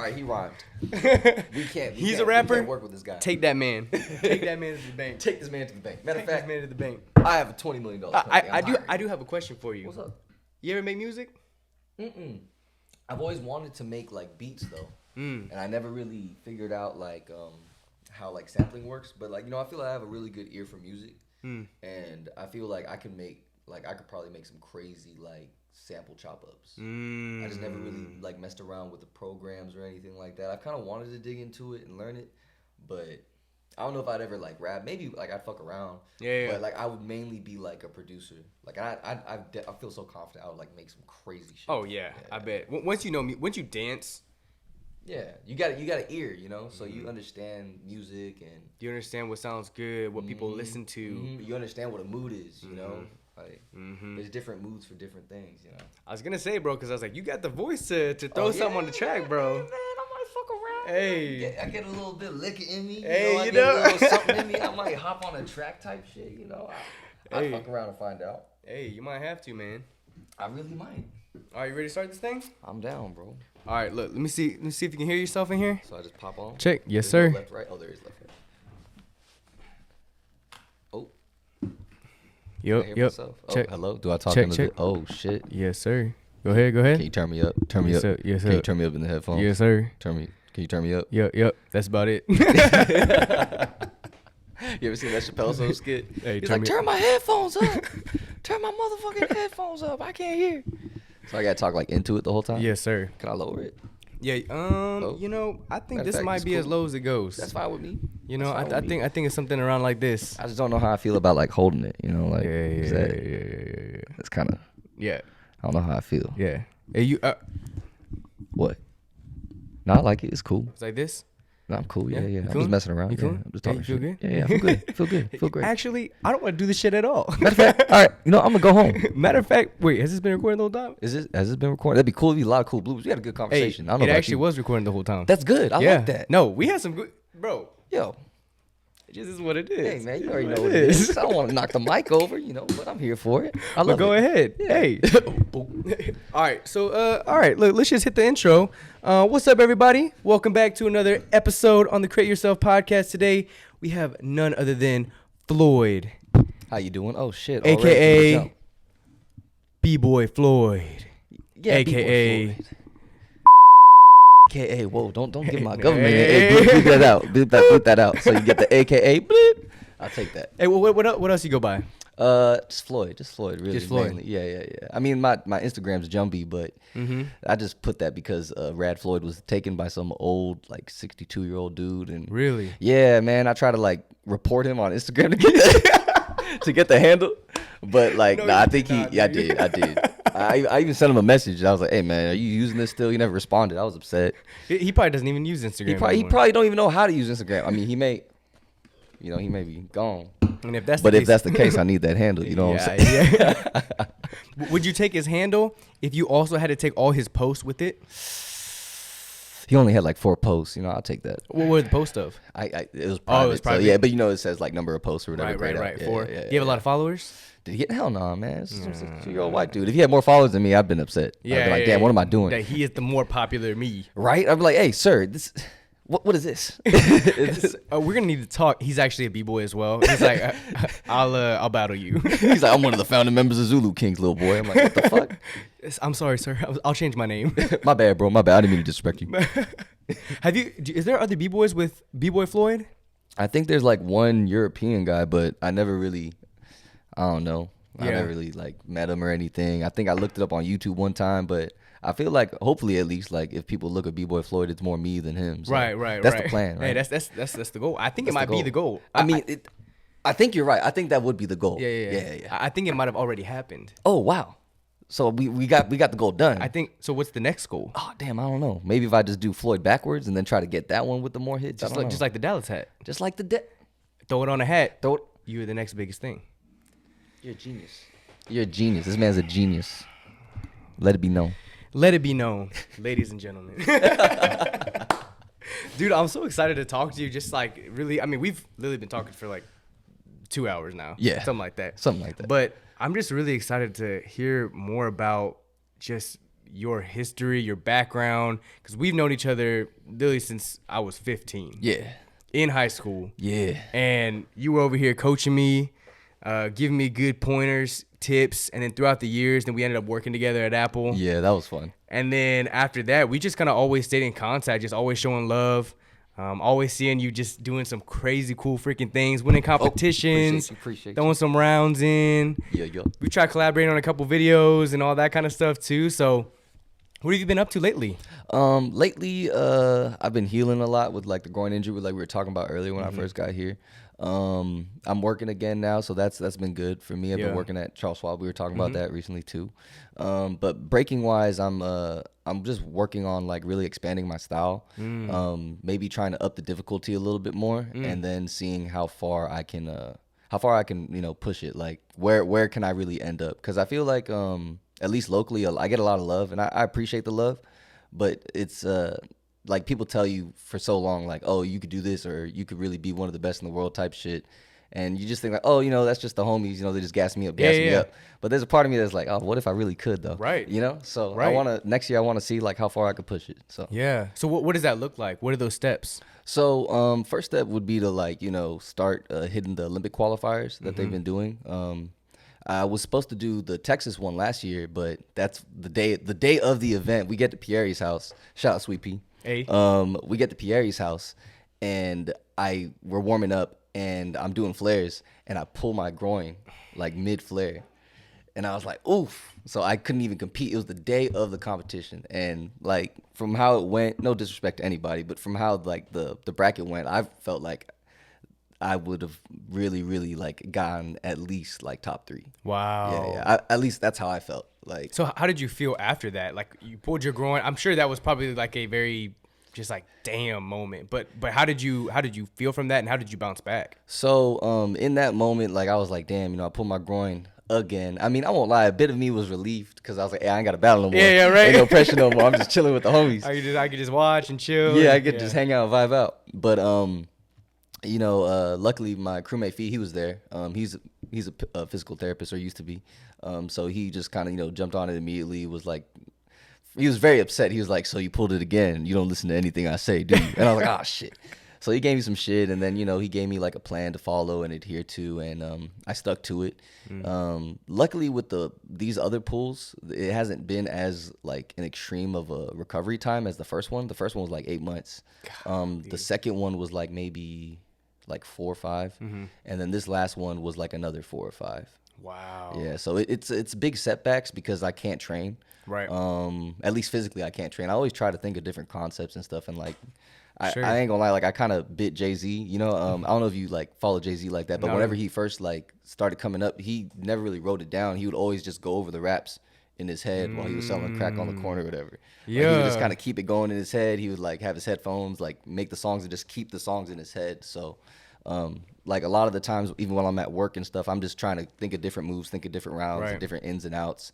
All right, he rhymed. He's a rapper. We can't work with this guy. Take that man. Take that man to the bank. Take this man to the bank. Matter of fact, this man to the bank. I have a $20 million. I do have a question for you. What's up? You ever make music? I've always wanted to make like beats though, and I never really figured out like how like sampling works. But like I feel like I have a really good ear for music, and I feel like I could probably make some crazy like sample chop ups. I just never really like messed around with the programs or anything like that. I kind of wanted to dig into it and learn it, but I don't know if I'd ever like rap. Maybe like I'd fuck around. Yeah. But like I would mainly be like a producer. Like I feel so confident I would like make some crazy shit. Oh yeah. I bet. Once you know me, once you dance. Yeah, you got an ear, so you understand music and you understand what sounds good, what people listen to. You understand what a mood is, Like there's different moods for different things, I was gonna say, bro, because I was like, you got the voice to throw something on the track, bro. Man, I might fuck around. Hey, I get a little bit of liquor in me. Hey, I get a little something in me. I might hop on a track type shit. I fuck around and find out. Hey, you might have to, man. I really might. All right, you ready to start this thing? I'm down, bro. All right, look. Let me see if you can hear yourself in here. So I just pop on. Check. Yes, sir. No left, right. Oh, there is left, right. Oh. Yep. Oh, check. Hello. Do I talk check, into check. Oh shit. Yes, sir. Go ahead. Can you turn me up? Turn me yes, up. Sir. Yes, sir. Can you turn me up in the headphones? Yes, sir. Can you turn me up? Yep. That's about it. You ever seen that Chappelle Show skit? Hey, he's like, turn my headphones up. Turn my motherfucking headphones up. I can't hear. So I gotta talk like into it the whole time? Yes, sir. Can I lower it? Yeah. I think this might be as low as it goes. That's fine with me. I think it's something around like this. I just don't know how I feel about like holding it. Like Yeah. It's kind of. Yeah. I don't know how I feel. Yeah. Hey, you. What? No, I like it. It's cool. It's like this. No, I'm cool. Yeah. You I'm cool? just messing around. You cool? I'm just talking you feel shit. good? Yeah, I feel good. Feel good. Feel great. Actually, I don't want to do this shit at all. Matter of fact, all right. I'm gonna go home. Matter of fact, wait, has this been recording the whole time? Has this been recording? That'd be cool. It'd be a lot of cool bloopers. We had a good conversation. Hey, it actually was recording the whole time. That's good. I like that. No, we had some good, bro. Yo. It just is what it is. Hey, man, you already know what it is. I don't want to knock the mic over, but I'm here for it. I love it. Go ahead. Yeah. Hey. All right. So, look, let's just hit the intro. What's up, everybody? Welcome back to another episode on the Create Yourself podcast. Today, we have none other than Floyd. How you doing? Oh, shit. A.K.A. B-Boy Floyd. Yeah, A.K.A. Floyd. AKA, whoa, don't give my government name. Hey, bleep that out. Bleep that out. So you get the AKA, bleep. I'll take that. Hey, what else you go by? Just Floyd, really. Just Floyd. Mainly. Yeah. I mean, my Instagram's Jumpy, but I just put that because Rad Floyd was taken by some old, like 62-year-old dude. And Really? Yeah, man. I try to like report him on Instagram to get the handle, but like, I think I did. I even sent him a message. I was like, "Hey, man, are you using this still?" He never responded. I was upset. He probably doesn't even use Instagram. He probably don't even know how to use Instagram. I mean, he may be gone. And if that's the case, I need that handle. You know what I'm saying? Yeah. Would you take his handle if you also had to take all his posts with it? He only had like 4 posts. I'll take that. What were the posts of? It was private. Oh, it was private. So, yeah, but it says like number of posts or whatever. Right. Yeah, 4. Yeah, Do you have a lot of followers? Did he get? Hell no, man. It's some 62-year-old white dude. If he had more followers than me, I'd been upset. I'd be like, damn, what am I doing? That he is the more popular me. Right? I'd be like, hey, sir, this. What is this? We're gonna need to talk. He's actually a b-boy as well. He's like, I'll battle you. He's like, I'm one of the founding members of Zulu Kings, little boy. I'm like, what the fuck? I'm sorry, sir. I'll change my name. My bad, bro. My bad. I didn't mean to disrespect you. Is there other b-boys with b-boy Floyd? I think there's like one European guy, but I never really, I don't know. I never really like met him or anything. I think I looked it up on YouTube one time, but I feel like hopefully at least like if people look at B-Boy Floyd, it's more me than him. So Right. That's the plan, right? Hey, that's the goal. I think it might be the goal. I think you're right. I think that would be the goal. Yeah. I think it might have already happened. Oh wow. So we got the goal done. I think so. What's the next goal? Oh damn, I don't know. Maybe if I just do Floyd backwards and then try to get that one with the more hits. Just like the Dallas hat. Just like throw it on a hat. Throw it. You're the next biggest thing. You're a genius. You're a genius. This man's a genius. Let it be known. Let it be known, ladies and gentlemen. Dude, I'm so excited to talk to you. Just like really, I mean, we've literally been talking for like 2 hours now. Yeah. Something like that. Something like that. But I'm just really excited to hear more about just your history, your background, because we've known each other literally since I was 15. Yeah. In high school. Yeah. And you were over here coaching me, giving me good pointers, tips, and then throughout the years, then we ended up working together at Apple. Yeah, that was fun. And then after that, we just kind of always stayed in contact, just always showing love. Always seeing you just doing some crazy cool freaking things, winning competitions, appreciate throwing you. some rounds in. Yeah. We tried collaborating on a couple videos and all that kind of stuff too. So what have you been up to lately? Lately, I've been healing a lot with like the groin injury, like we were talking about earlier when I first got here. I'm working again now, so that's been good for me. I've been working at Charles Schwab. We were talking about that recently too. But breaking wise, I'm just working on like really expanding my style. Maybe trying to up the difficulty a little bit more, and then seeing how far I can push it. Like where can I really end up? Because I feel like at least locally, I get a lot of love, and I appreciate the love. But it's like people tell you for so long, like, oh, you could do this, or you could really be one of the best in the world type shit. And you just think like, oh, that's just the homies, they just gas me up. But there's a part of me that's like, oh, what if I really could though? Right. So Right. next year I want to see like how far I could push it. So Yeah. So what does that look like? What are those steps? So first step would be to like, start hitting the Olympic qualifiers that they've been doing. I was supposed to do the Texas one last year, but that's the day of the event. We get to Pierre's house. Shout out Sweet Pea. Hey. We get to Pierre's house, and we're warming up, and I'm doing flares, and I pull my groin like mid flare, and I was like, oof. So I couldn't even compete. It was the day of the competition, and like from how it went, no disrespect to anybody, but from how like the bracket went, I felt like I would have really, really like gotten at least like top 3. Wow. Yeah. At least that's how I felt. Like, So how did you feel after that? Like you pulled your groin. I'm sure that was probably like a very just like damn moment. But how did you feel from that, and how did you bounce back? so in that moment, like I was like, damn, I pulled my groin again. I mean, I won't lie, a bit of me was relieved because I was like, hey, I ain't got to battle no more. Yeah, right. Ain't no pressure no more. I'm just chilling with the homies. I could just watch and chill. Yeah, and, I could just hang out and vibe out. But luckily my crewmate Fee, he was there. He's a physical therapist, or used to be. So he just kind of jumped on it immediately. Was like, he was very upset. He was like, so you pulled it again? You don't listen to anything I say, do you? And I was like, oh shit. So he gave me some shit, and then he gave me like a plan to follow and adhere to, and I stuck to it. Luckily with these other pulls, it hasn't been as like an extreme of a recovery time as the first one. The first one was like 8 months. The second one was like maybe like 4 or 5, and then this last one was like another 4 or 5. Wow. Yeah, so it's big setbacks because I can't train. Right. At least physically I can't train. I always try to think of different concepts and stuff, and like Sure. I ain't gonna lie, like I kind of bit Jay-Z, I don't know if you like follow Jay-Z like that, but No. whenever he first like started coming up, he never really wrote it down. He would always just go over the raps in his head while he was selling crack on the corner or whatever. Like, he would just kind of keep it going in his head. He would like have his headphones, like make the songs and just keep the songs in his head. So like a lot of the times, even while I'm at work and stuff, I'm just trying to think of different moves, think of different rounds, Right. and different ins and outs.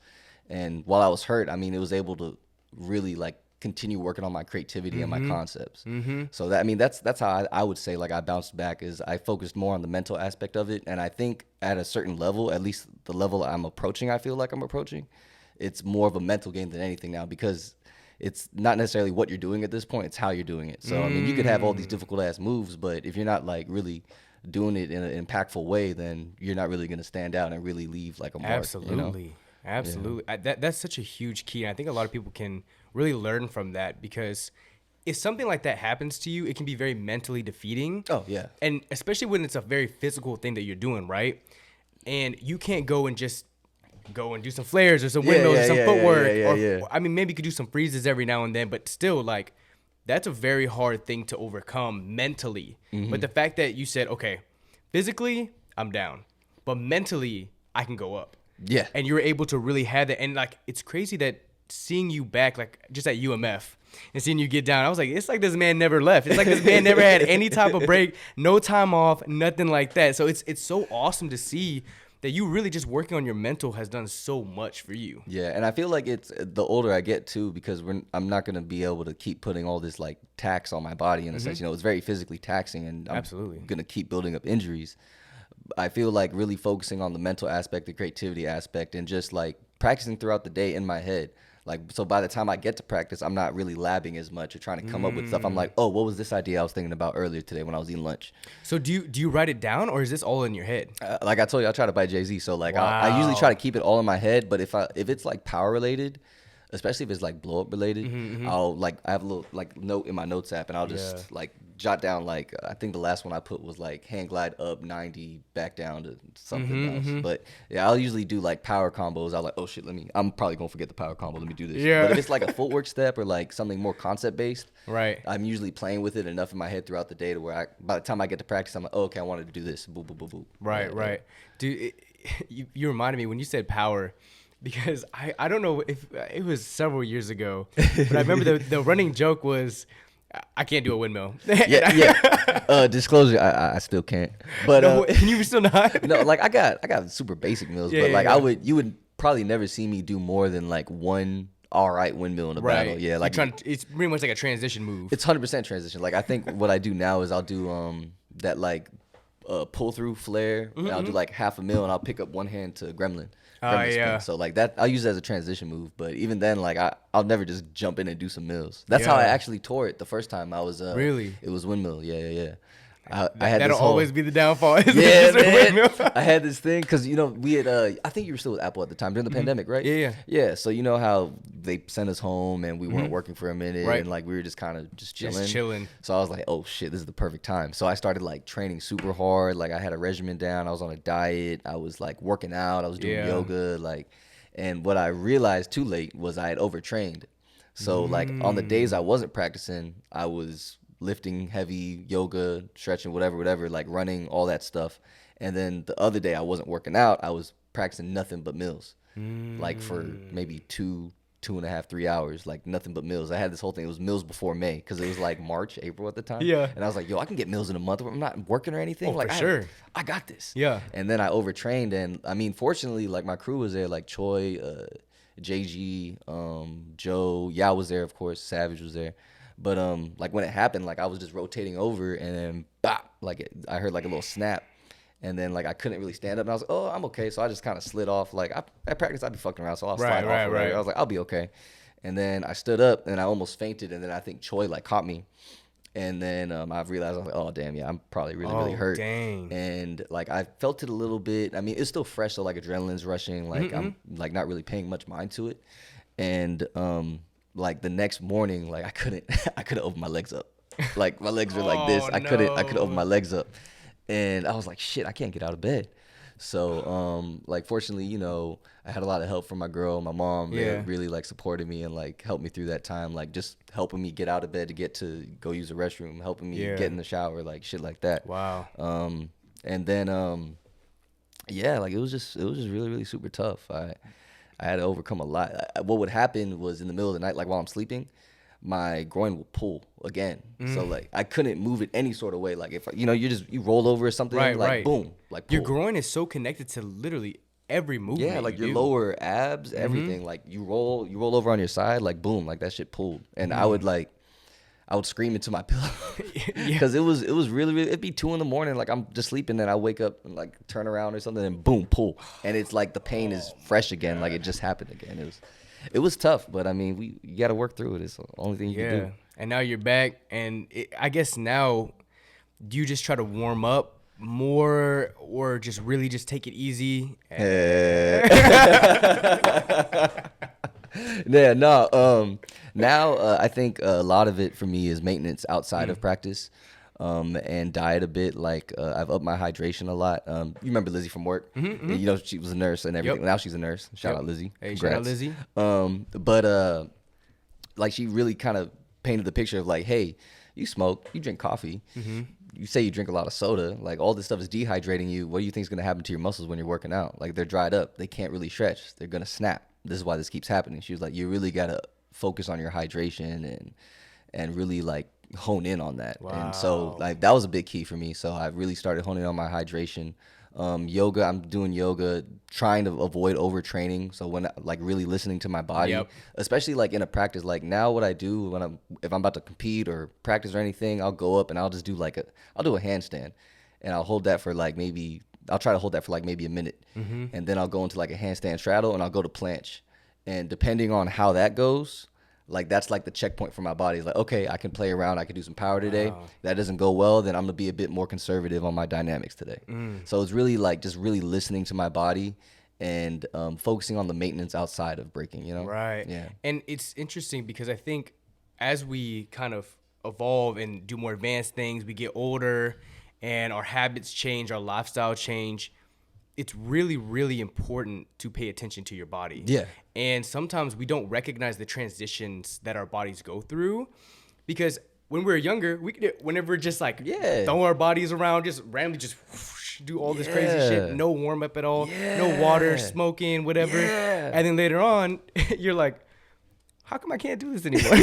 And while I was hurt, I mean, it was able to really like continue working on my creativity and my concepts. So that's how I would say like I bounced back, is I focused more on the mental aspect of it. And I think at a certain level, at least the level I'm approaching, I feel like I'm approaching, it's more of a mental game than anything now, because it's not necessarily what you're doing at this point, it's how you're doing it. So I mean, you could have all these difficult ass moves, but if you're not like really doing it in an impactful way, then you're not really going to stand out and really leave like a mark. Absolutely. That's such a huge key, and I think a lot of people can really learn from that, because if something like that happens to you, it can be very mentally defeating. Oh yeah. And especially when it's a very physical thing that you're doing, right? And you can't go and just go and do some flares or some windmills or some footwork. I mean, maybe you could do some freezes every now and then, but still, like, that's a very hard thing to overcome mentally. But the fact that you said, okay, physically, I'm down, but mentally, I can go up. Yeah. And you're able to really have that. And, like, it's crazy that seeing you back, like, just at UMF and seeing you get down, I was like, it's like this man never left. It's like this man never had any type of break, no time off, nothing like that. So it's so awesome to see that you really just working on your mental has done so much for you. Yeah, and I feel like it's the older I get too, because I'm not gonna be able to keep putting all this like tax on my body in a sense. It's very physically taxing, and I'm Absolutely gonna keep building up injuries. I feel like really focusing on the mental aspect, the creativity aspect, and just like practicing throughout the day in my head. Like, so by the time I get to practice, I'm not really labbing as much or trying to come up with stuff. I'm like, oh, what was this idea I was thinking about earlier today when I was eating lunch? So do you write it down, or is this all in your head? Like I told you, I try to buy Jay-Z. So like I Wow. usually try to keep it all in my head. But if it's like power related, especially if it's like blow up related, I'll like I have a little like note in my notes app, and I'll just like jot down like I think the last one I put was like hand glide up 90 back down to something else. But yeah, I'll usually do like power combos. I'll like, oh shit, I'm probably gonna forget the power combo. Let me do this. Yeah. But if it's like a footwork step or like something more concept based, Right. I'm usually playing with it enough in my head throughout the day to where by the time I get to practice, I'm like, oh, okay, I wanted to do this. Boop, boop, boop, boop. Right, Yeah, right. Dude, you reminded me when you said power, because I don't know if it was several years ago, but I remember the running joke was, I can't do a windmill. Yeah. Disclosure, I still can't. But No, can you still not? no, like I got super basic mills, Yeah, but yeah, like yeah. you would probably never see me do more than like one all right windmill in a Right. battle. Yeah, like it's pretty much like a transition move. it's 100% transition. Like I think what I do now is I'll do that like pull through flare. And I'll do like half a mil, and I'll pick up one hand to gremlin. Gremlin spin. yeah. So like that, I'll use it as a transition move. But even then, like I'll never just jump in and do some mills. That's how I Yeah. actually tore it the first time. I was Really? It was windmill. Yeah. I had That'll this whole, always be the downfall. yeah, Just a man. windmill. I had this thing because we had I think you were still with Apple at the time during the pandemic, right? Yeah. So you know how they sent us home and we weren't working for a minute, Right. and like we were just kind of just chilling. Just chilling. So I was like, oh shit, this is the perfect time. So I started like training super hard. Like I had a regimen down. I was on a diet. I was like working out. I was doing Yeah. yoga. And what I realized too late was I had overtrained. So like on the days I wasn't practicing, I was lifting heavy, yoga, stretching, whatever, like running, all that stuff. And then the other day I wasn't working out. I was practicing nothing but mills, like for maybe 2.5, 3 hours, like nothing but mills. I had this whole thing. It was mills before May because it was like March, April at the time. Yeah. And I was like, yo, I can get mills in a month. I'm not working or anything. Oh, like, for sure. I got this. Yeah. And then I overtrained. And I mean, fortunately, like my crew was there, like Choi, JG, Joe, Yao was there, of course. Savage was there. But like when it happened, like I was just rotating over and then bop, like I heard like a little snap. And then like I couldn't really stand up, and I was like, "Oh, I'm okay." So I just kind of slid off. Like at practice, I'd be fucking around, so I'll slide off. Right. I was like, "I'll be okay." And then I stood up, and I almost fainted. And then I think Choi like caught me, and then I realized I was like, "Oh damn, yeah, I'm probably really hurt." Dang. And like I felt it a little bit. I mean, it's still fresh, so like adrenaline's rushing. Like I'm like not really paying much mind to it. And like the next morning, like I couldn't open my legs up. Like my legs were like this. I couldn't open my legs up. And I was like, shit, I can't get out of bed. So, like, fortunately, you know, I had a lot of help from my girl, my mom. They really, like, supported me and, like, helped me through that time. Like, just helping me get out of bed to get to go use the restroom, helping me get in the shower, like, shit like that. Wow. And then, yeah, like, it was just really, really super tough. I had to overcome a lot. What would happen was in the middle of the night, like, while I'm sleeping, my groin would pull again. So like I couldn't move it any sort of way. Like if you roll over or something, like boom, like pull. Your groin is so connected to literally every movement. Yeah, like your do. lower abs, everything. Like you roll over on your side, like boom, like that shit pulled. And I would scream into my pillow because it was really, really, it'd be 2 a.m. like I'm just sleeping and I wake up and like turn around or something and boom, pull. And it's like the pain is fresh again. Like it just happened again. It was tough, but I mean, you got to work through it. It's the only thing you can do. And now you're back, and I guess now, do you just try to warm up more, or just really just take it easy? Yeah, no. Now I think a lot of it for me is maintenance outside of practice. And diet a bit. Like I've upped my hydration a lot. You remember Lizzie from work? You know, she was a nurse and everything. Now she's a nurse. Shout out Lizzie. Hey, Congrats. shout out Lizzie. But like she really kind of painted the picture of like, hey, you smoke, you drink coffee, you say you drink a lot of soda. Like all this stuff is dehydrating you. What do you think is gonna happen to your muscles when you're working out? Like they're dried up. They can't really stretch. They're gonna snap. This is why this keeps happening. She was like, you really gotta focus on your hydration and really like hone in on that. Wow. And so like that was a big key for me. So I really started honing on my hydration. Yoga, I'm doing yoga, trying to avoid overtraining. So when like really listening to my body, especially like in a practice, like now what I do if I'm about to compete or practice or anything, I'll go up and I'll just do I'll do a handstand and I'll hold that for I'll try to hold that for like maybe a minute. And then I'll go into like a handstand straddle and I'll go to planche. And depending on how that goes, like that's like the checkpoint for my body. It's like, okay, I can play around. I can do some power today. Wow. If that doesn't go well, then I'm going to be a bit more conservative on my dynamics today. So it's really like just really listening to my body and focusing on the maintenance outside of breaking, you know? Right. Yeah. And it's interesting because I think as we kind of evolve and do more advanced things, we get older and our habits change, our lifestyle change. It's really, really important to pay attention to your body. Yeah. And sometimes we don't recognize the transitions that our bodies go through because when we were younger, we could, whenever just like throw our bodies around, just randomly just whoosh, do all this crazy shit, no warm up at all, no water, smoking, whatever. And then later on, you're like, how come I can't do this anymore?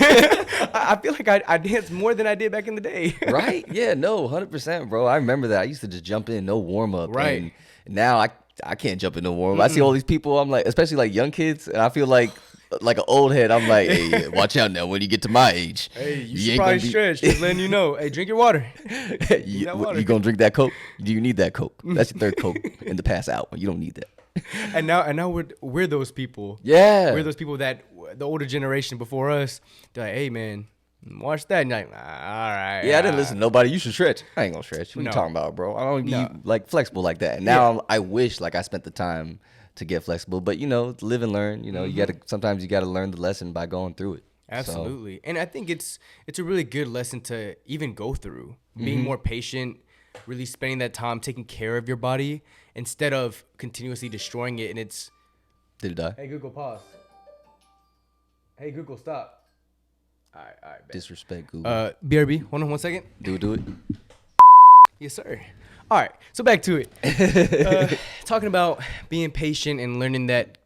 I feel like I dance more than I did back in the day. Right? Yeah, no, 100%, bro. I remember that. I used to just jump in, no warm up. Right. And now I can't jump in no warm up. I see all these people, I'm like, especially like young kids, and I feel like an old head. I'm like, hey, watch out now when you get to my age. Hey, you should probably stretch. Just letting you know. Hey, drink your water. You gonna drink that Coke? Do you need that Coke? That's your third Coke in the pass out. You don't need that. And now we're those people. Yeah. We're those people that the older generation before us, they're like, hey man, watch that. And you're like, all right. Yeah, I didn't listen to nobody. You should stretch. I ain't gonna stretch. What you talking about, bro? I don't be like flexible like that. And now I wish like I spent the time to get flexible. But you know, live and learn. You know, sometimes you gotta learn the lesson by going through it. Absolutely. And I think it's a really good lesson to even go through. Being more patient, really spending that time taking care of your body instead of continuously destroying it. And it's Did it die? Hey Google, pause. Hey Google, stop. All right, bet. Disrespect Google. BRB, hold on 1 second. Do it. Yes, sir. All right, so back to it. Talking about being patient and learning that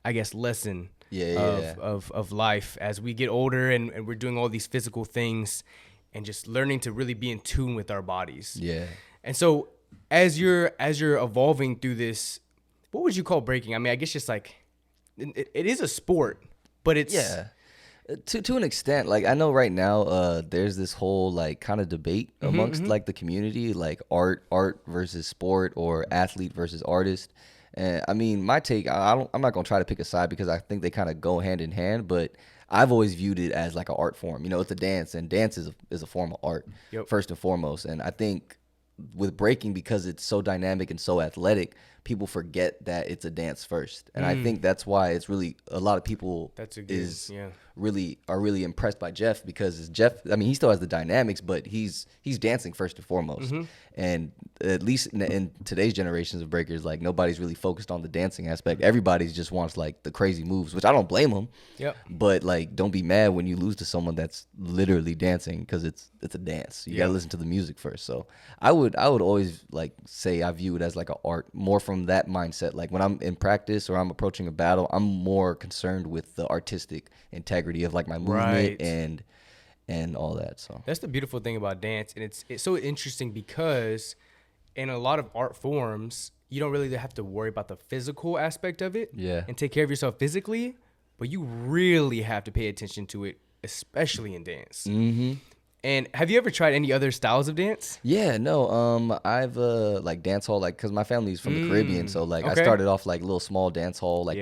I guess lesson of life as we get older and we're doing all these physical things and just learning to really be in tune with our bodies. Yeah. And so as you're evolving through this, what would you call breaking? I mean, I guess just like it is a sport, but it's to an extent. Like I know right now there's this whole like kind of debate amongst like the community, like art versus sport or athlete versus artist. And I mean, my take, I'm not gonna try to pick a side because I think they kind of go hand in hand, but I've always viewed it as like an art form. You know, it's a dance, and dance is a form of art first and foremost. And I think with breaking, because it's so dynamic and so athletic, people forget that it's a dance first. And I think that's why it's really a lot of people are really impressed by Jeff, because Jeff, I mean, he still has the dynamics, but he's dancing first and foremost. And at least in today's generations of breakers, like nobody's really focused on the dancing aspect. Everybody just wants like the crazy moves, which I don't blame them. But like, don't be mad when you lose to someone that's literally dancing, because it's a dance. You gotta listen to the music first. So I would always like say I view it as like an art, more from that mindset. Like when I'm in practice or I'm approaching a battle, I'm more concerned with the artistic integrity of like my movement and all that. So that's the beautiful thing about dance, and it's so interesting because in a lot of art forms, you don't really have to worry about the physical aspect of it and take care of yourself physically, but you really have to pay attention to it, especially in dance. And have you ever tried any other styles of dance? Yeah, no. I've like dance hall, like, cause my family's from the Caribbean, so like I started off like little small dance hall, like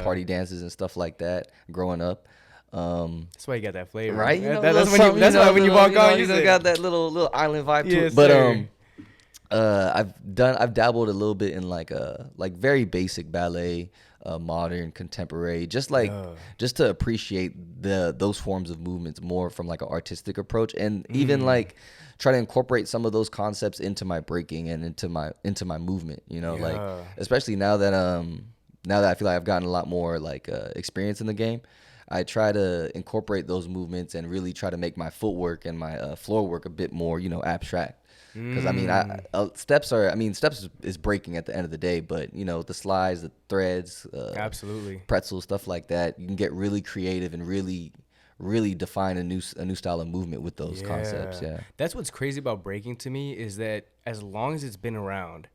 party dances and stuff like that growing up. That's why you got that flavor, right? You know, that's why when you walk on, you got that little island vibe to it. But I've dabbled a little bit in like very basic ballet, modern, contemporary, just to appreciate those forms of movements more from like an artistic approach, and even like try to incorporate some of those concepts into my breaking and into my movement. You know, like especially now that I feel like I've gotten a lot more like experience in the game. I try to incorporate those movements and really try to make my footwork and my floor work a bit more, you know, abstract. Because I mean, steps is breaking at the end of the day, but you know, the slides, the threads, absolutely, pretzels, stuff like that, you can get really creative and really define a new style of movement with those concepts. Yeah, that's what's crazy about breaking to me, is that as long as it's been around,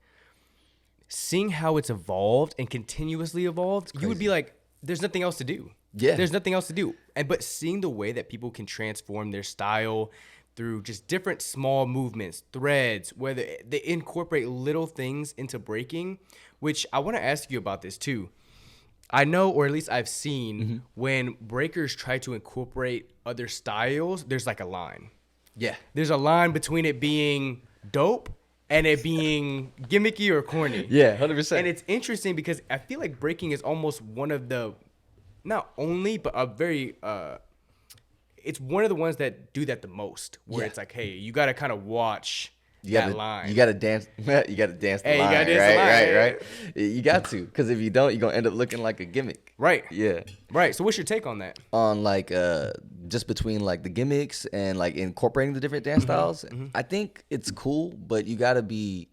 seeing how it's evolved and continuously evolved, you would be like, there's nothing else to do. Yeah, there's nothing else to do. But seeing the way that people can transform their style through just different small movements, threads, whether they incorporate little things into breaking, which I want to ask you about this too. I know, or at least I've seen, when breakers try to incorporate other styles, there's like a line. Yeah. There's a line between it being dope and it being gimmicky or corny. Yeah, 100%. And it's interesting because I feel like breaking is almost one of the, not only, but a very, it's one of the ones that do that the most. Where it's like, hey, you got to kind of watch that line. You gotta dance. You gotta dance the line. You gotta dance the line. Right. You got to, because if you don't, you're gonna end up looking like a gimmick. Right. Yeah. Right. So what's your take on that? On like just between like the gimmicks and like incorporating the different dance styles, I think it's cool, but you gotta be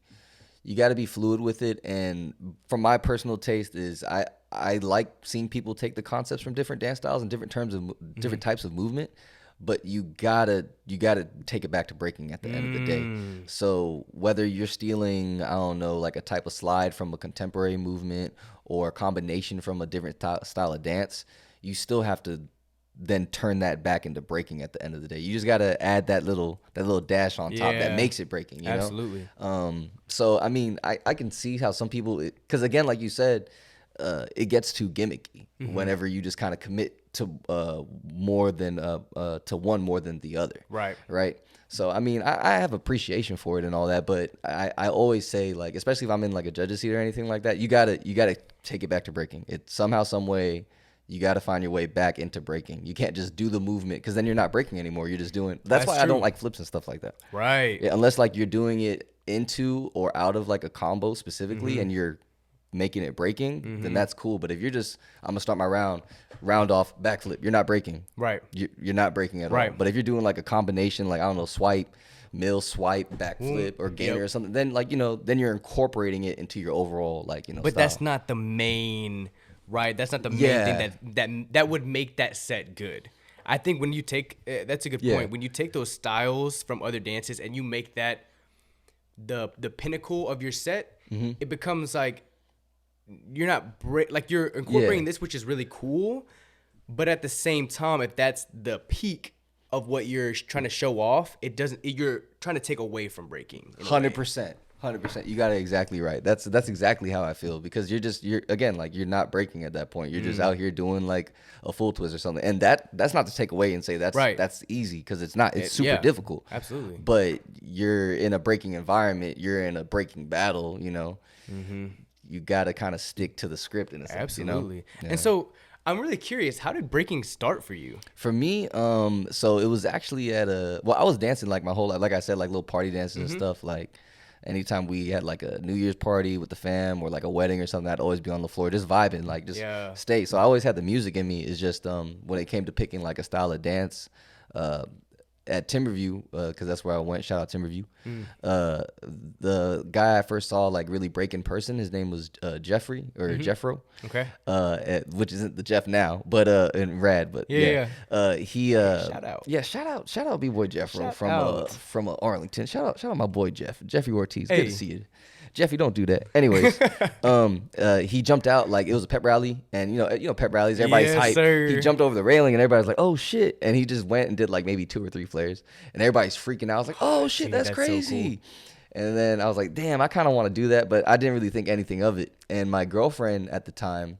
fluid with it. And from my personal taste is I like seeing people take the concepts from different dance styles and different terms of different types of movement. But you gotta take it back to breaking at the end of the day. So whether you're stealing, I don't know, like a type of slide from a contemporary movement or a combination from a different style of dance, you still have to then turn that back into breaking at the end of the day. You just gotta add that little dash on top that makes it breaking. You know? Absolutely. So I mean, I can see how some people, because again, like you said, it gets too gimmicky whenever you just kind of commit to more than one more than the other. Right. So I mean, I have appreciation for it and all that, but I always say, like, especially if I'm in like a judge's seat or anything like that, you gotta take it back to breaking. It somehow, some way, you gotta find your way back into breaking. You can't just do the movement, because then you're not breaking anymore. You're just doing. That's why true. I don't like flips and stuff like that. Right. Yeah, unless like you're doing it into or out of like a combo specifically, and you're making it breaking, then that's cool. But if you're just, I'm gonna start my round off backflip, you're not breaking. Right. You're not breaking at all. But if you're doing like a combination, like, I don't know, swipe, mill swipe, backflip, or gainer or something, then like, then you're incorporating it into your overall, like, But style. that's not the main, right? That's not the main thing that would make that set good. I think when you take, that's a good point. When you take those styles from other dances and you make that the pinnacle of your set, it becomes like, you're not you're incorporating this, which is really cool, but at the same time, if that's the peak of what you're trying to show off, you're trying to take away from breaking. 100%. You got it exactly right. That's exactly how I feel, because you're again, like, you're not breaking at that point. You're just out here doing like a full twist or something, and that's not to take away and say that's easy, because it's not. It's super difficult. Absolutely. But you're in a breaking environment. You're in a breaking battle. You got to kind of stick to the script in a sense. Absolutely. And so I'm really curious, how did breaking start for you? For me, so it was actually I was dancing like my whole life. Like I said, like little party dances and stuff. Like anytime we had like a New Year's party with the fam or like a wedding or something, I'd always be on the floor just vibing, like just stay. So I always had the music in me. It's just when it came to picking like a style of dance, at Timberview, because that's where I went. Shout out Timberview. The guy I first saw like really break in person, his name was Jeffrey or Jeffro. Okay. Which isn't the Jeff now, but in Rad. But he shout out. Yeah, shout out B-boy Jeffro from Arlington. Shout out my boy Jeffrey Ortiz. Good to see you. Jeffy, don't do that. Anyways, he jumped out, like it was a pep rally, and you know pep rallies, everybody's hyped. Sir. He jumped over the railing, and everybody's like, "Oh shit!" And he just went and did like maybe 2 or 3 flares, and everybody's freaking out. I was like, "Oh shit, that's crazy!" So cool. And then I was like, "Damn, I kind of want to do that," but I didn't really think anything of it. And my girlfriend at the time,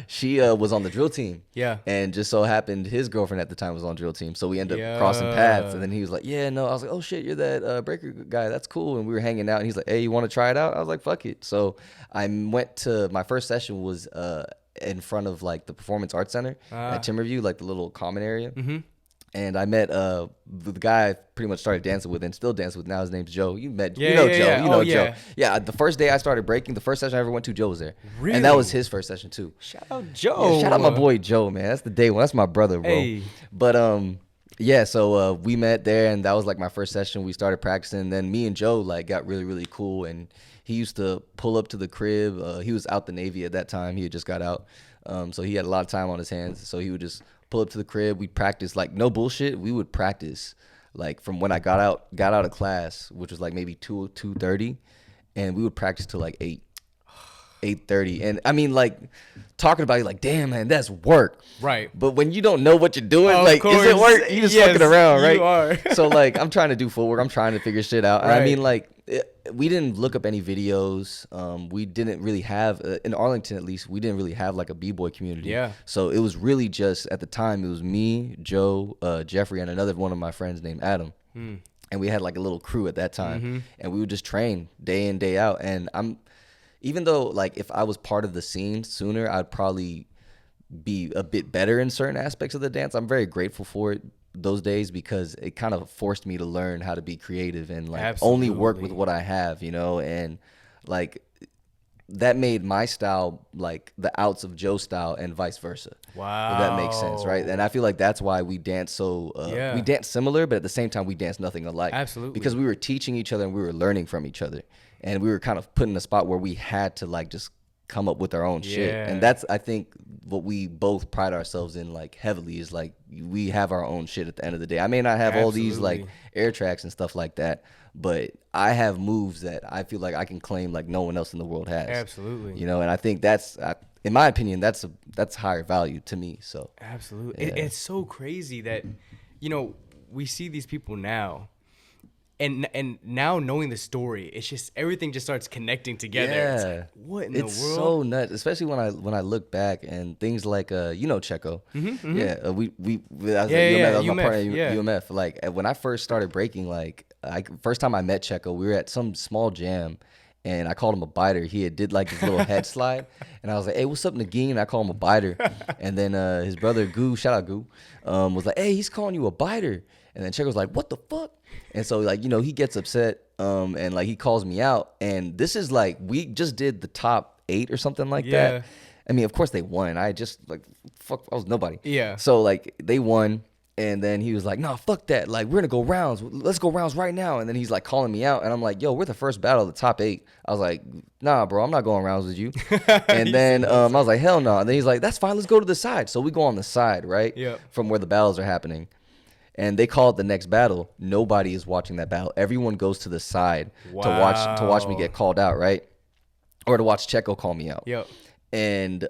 she was on the drill team. Yeah. And just so happened his girlfriend at the time was on drill team. So we ended up crossing paths. And then he was like, yeah, no. I was like, oh, shit, you're that breaker guy. That's cool. And we were hanging out. And he's like, hey, you want to try it out? I was like, fuck it. So I went to, my first session was in front of like the Performance Arts Center at Timberview, like the little common area. And I met the guy I pretty much started dancing with and still dance with now. His name's Joe. You know Joe. Yeah, the first day I started breaking, the first session I ever went to, Joe was there. Really? And that was his first session too. Shout out Joe. Yeah, shout out my boy Joe, man. That's the day one. That's my brother, bro. Hey. But so we met there, and that was like my first session. We started practicing. Then me and Joe like got really, really cool, and he used to pull up to the crib. He was out the Navy at that time. He had just got out. So he had a lot of time on his hands. So he would just pull up to the crib. We'd practice, like, no bullshit. We would practice like from when I got out of class, which was like maybe 2:30, and we would practice till like 8:30. And I mean, like, talking about it, like, damn, man, that's work. Right. But when you don't know what you're doing, like, is it work? You just fucking around, right? You are. So like, I'm trying to do footwork. I'm trying to figure shit out. And I mean, like, we didn't look up any videos. We didn't really have in Arlington, at least, we didn't really have like a b-boy community. Yeah. So it was really just at the time it was me, Joe, Jeffrey, and another one of my friends named Adam. And we had like a little crew at that time, and we would just train day in, day out. And even though like if I was part of the scene sooner, I'd probably be a bit better in certain aspects of the dance. I'm very grateful for it those days because it kind of forced me to learn how to be creative and like only work with what I have, you know, and like that made my style like the outs of Joe's style and vice versa. Wow. If that makes sense, right? And I feel like that's why we dance so we dance similar, but at the same time we dance nothing alike. Absolutely. Because we were teaching each other and we were learning from each other. And we were kind of put in a spot where we had to like just come up with our own shit. And that's, I think, what we both pride ourselves in like heavily is like we have our own shit at the end of the day. I may not have all these like air tracks and stuff like that, but I have moves that I feel like I can claim like no one else in the world has. Absolutely. You know, and I think that's in my opinion that's higher value to me. So absolutely. Yeah. It's so crazy that, you know, we see these people now. And now knowing the story, it's just everything just starts connecting together. Yeah. It's like, what in the world? It's so nuts, especially when I look back and things like you know Checo. Yeah, I was that was my partner at UMF. Like when I first started breaking, like first time I met Checo, we were at some small jam. And I called him a biter. He had did like his little head slide. And I was like, hey, what's up, Nagin? And I call him a biter. And then his brother, Goo, shout out Goo, was like, hey, he's calling you a biter. And then Checo was like, what the fuck? And so, like, you know, he gets upset and, like, he calls me out. And this is, like, we just did the top 8 or something like that. I mean, of course they won. I just, like, fuck, I was nobody. Yeah. So, like, they won. And then he was like, nah, fuck that. Like, we're going to go rounds. Let's go rounds right now. And then he's like calling me out. And I'm like, yo, we're the first battle of the top 8. I was like, nah, bro, I'm not going rounds with you. And then I was like, hell no. And then he's like, that's fine. Let's go to the side. So we go on the side, right? Yeah. From where the battles are happening. And they call it the next battle. Nobody is watching that battle. Everyone goes to the side to watch me get called out, right? Or to watch Checo call me out. Yep. And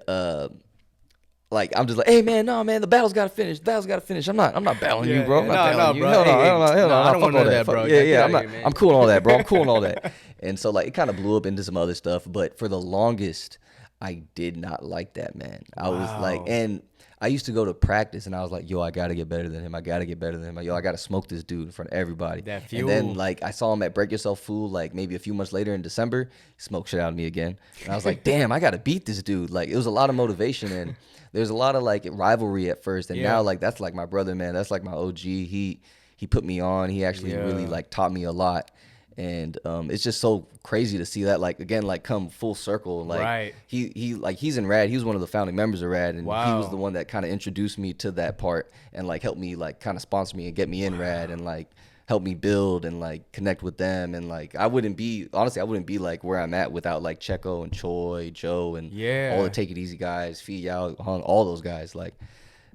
like I'm just like, hey man, no man, the battle's gotta finish. The battle's gotta finish. I'm not battling you, bro. I'm not battling you. Bro. Hell no. I don't want none of that, bro. Yeah, I'm cool on all that, bro. I'm cool on all that. And so like it kind of blew up into some other stuff. But for the longest, I did not like that, man. I was like, and I used to go to practice and I was like, yo, I gotta get better than him. I gotta get better than him. Yo, I gotta smoke this dude in front of everybody. That fuel. And then like I saw him at Break Yourself Fool like maybe a few months later in December, he smoked shit out of me again. And I was like, damn, I gotta beat this dude. Like it was a lot of motivation and there's a lot of like rivalry at first. And now like that's like my brother, man. That's like my OG. He put me on. He actually really like taught me a lot. And it's just so crazy to see that, like, again, like, come full circle. Like, he's in RAD. He was one of the founding members of RAD. And he was the one that kind of introduced me to that part and, like, helped me, like, kind of sponsor me and get me in RAD and, like, help me build and, like, connect with them. And, like, I wouldn't be, like, where I'm at without, like, Checo and Choi, Joe, and all the Take It Easy guys, Fee Yao, Hung, all those guys. Like,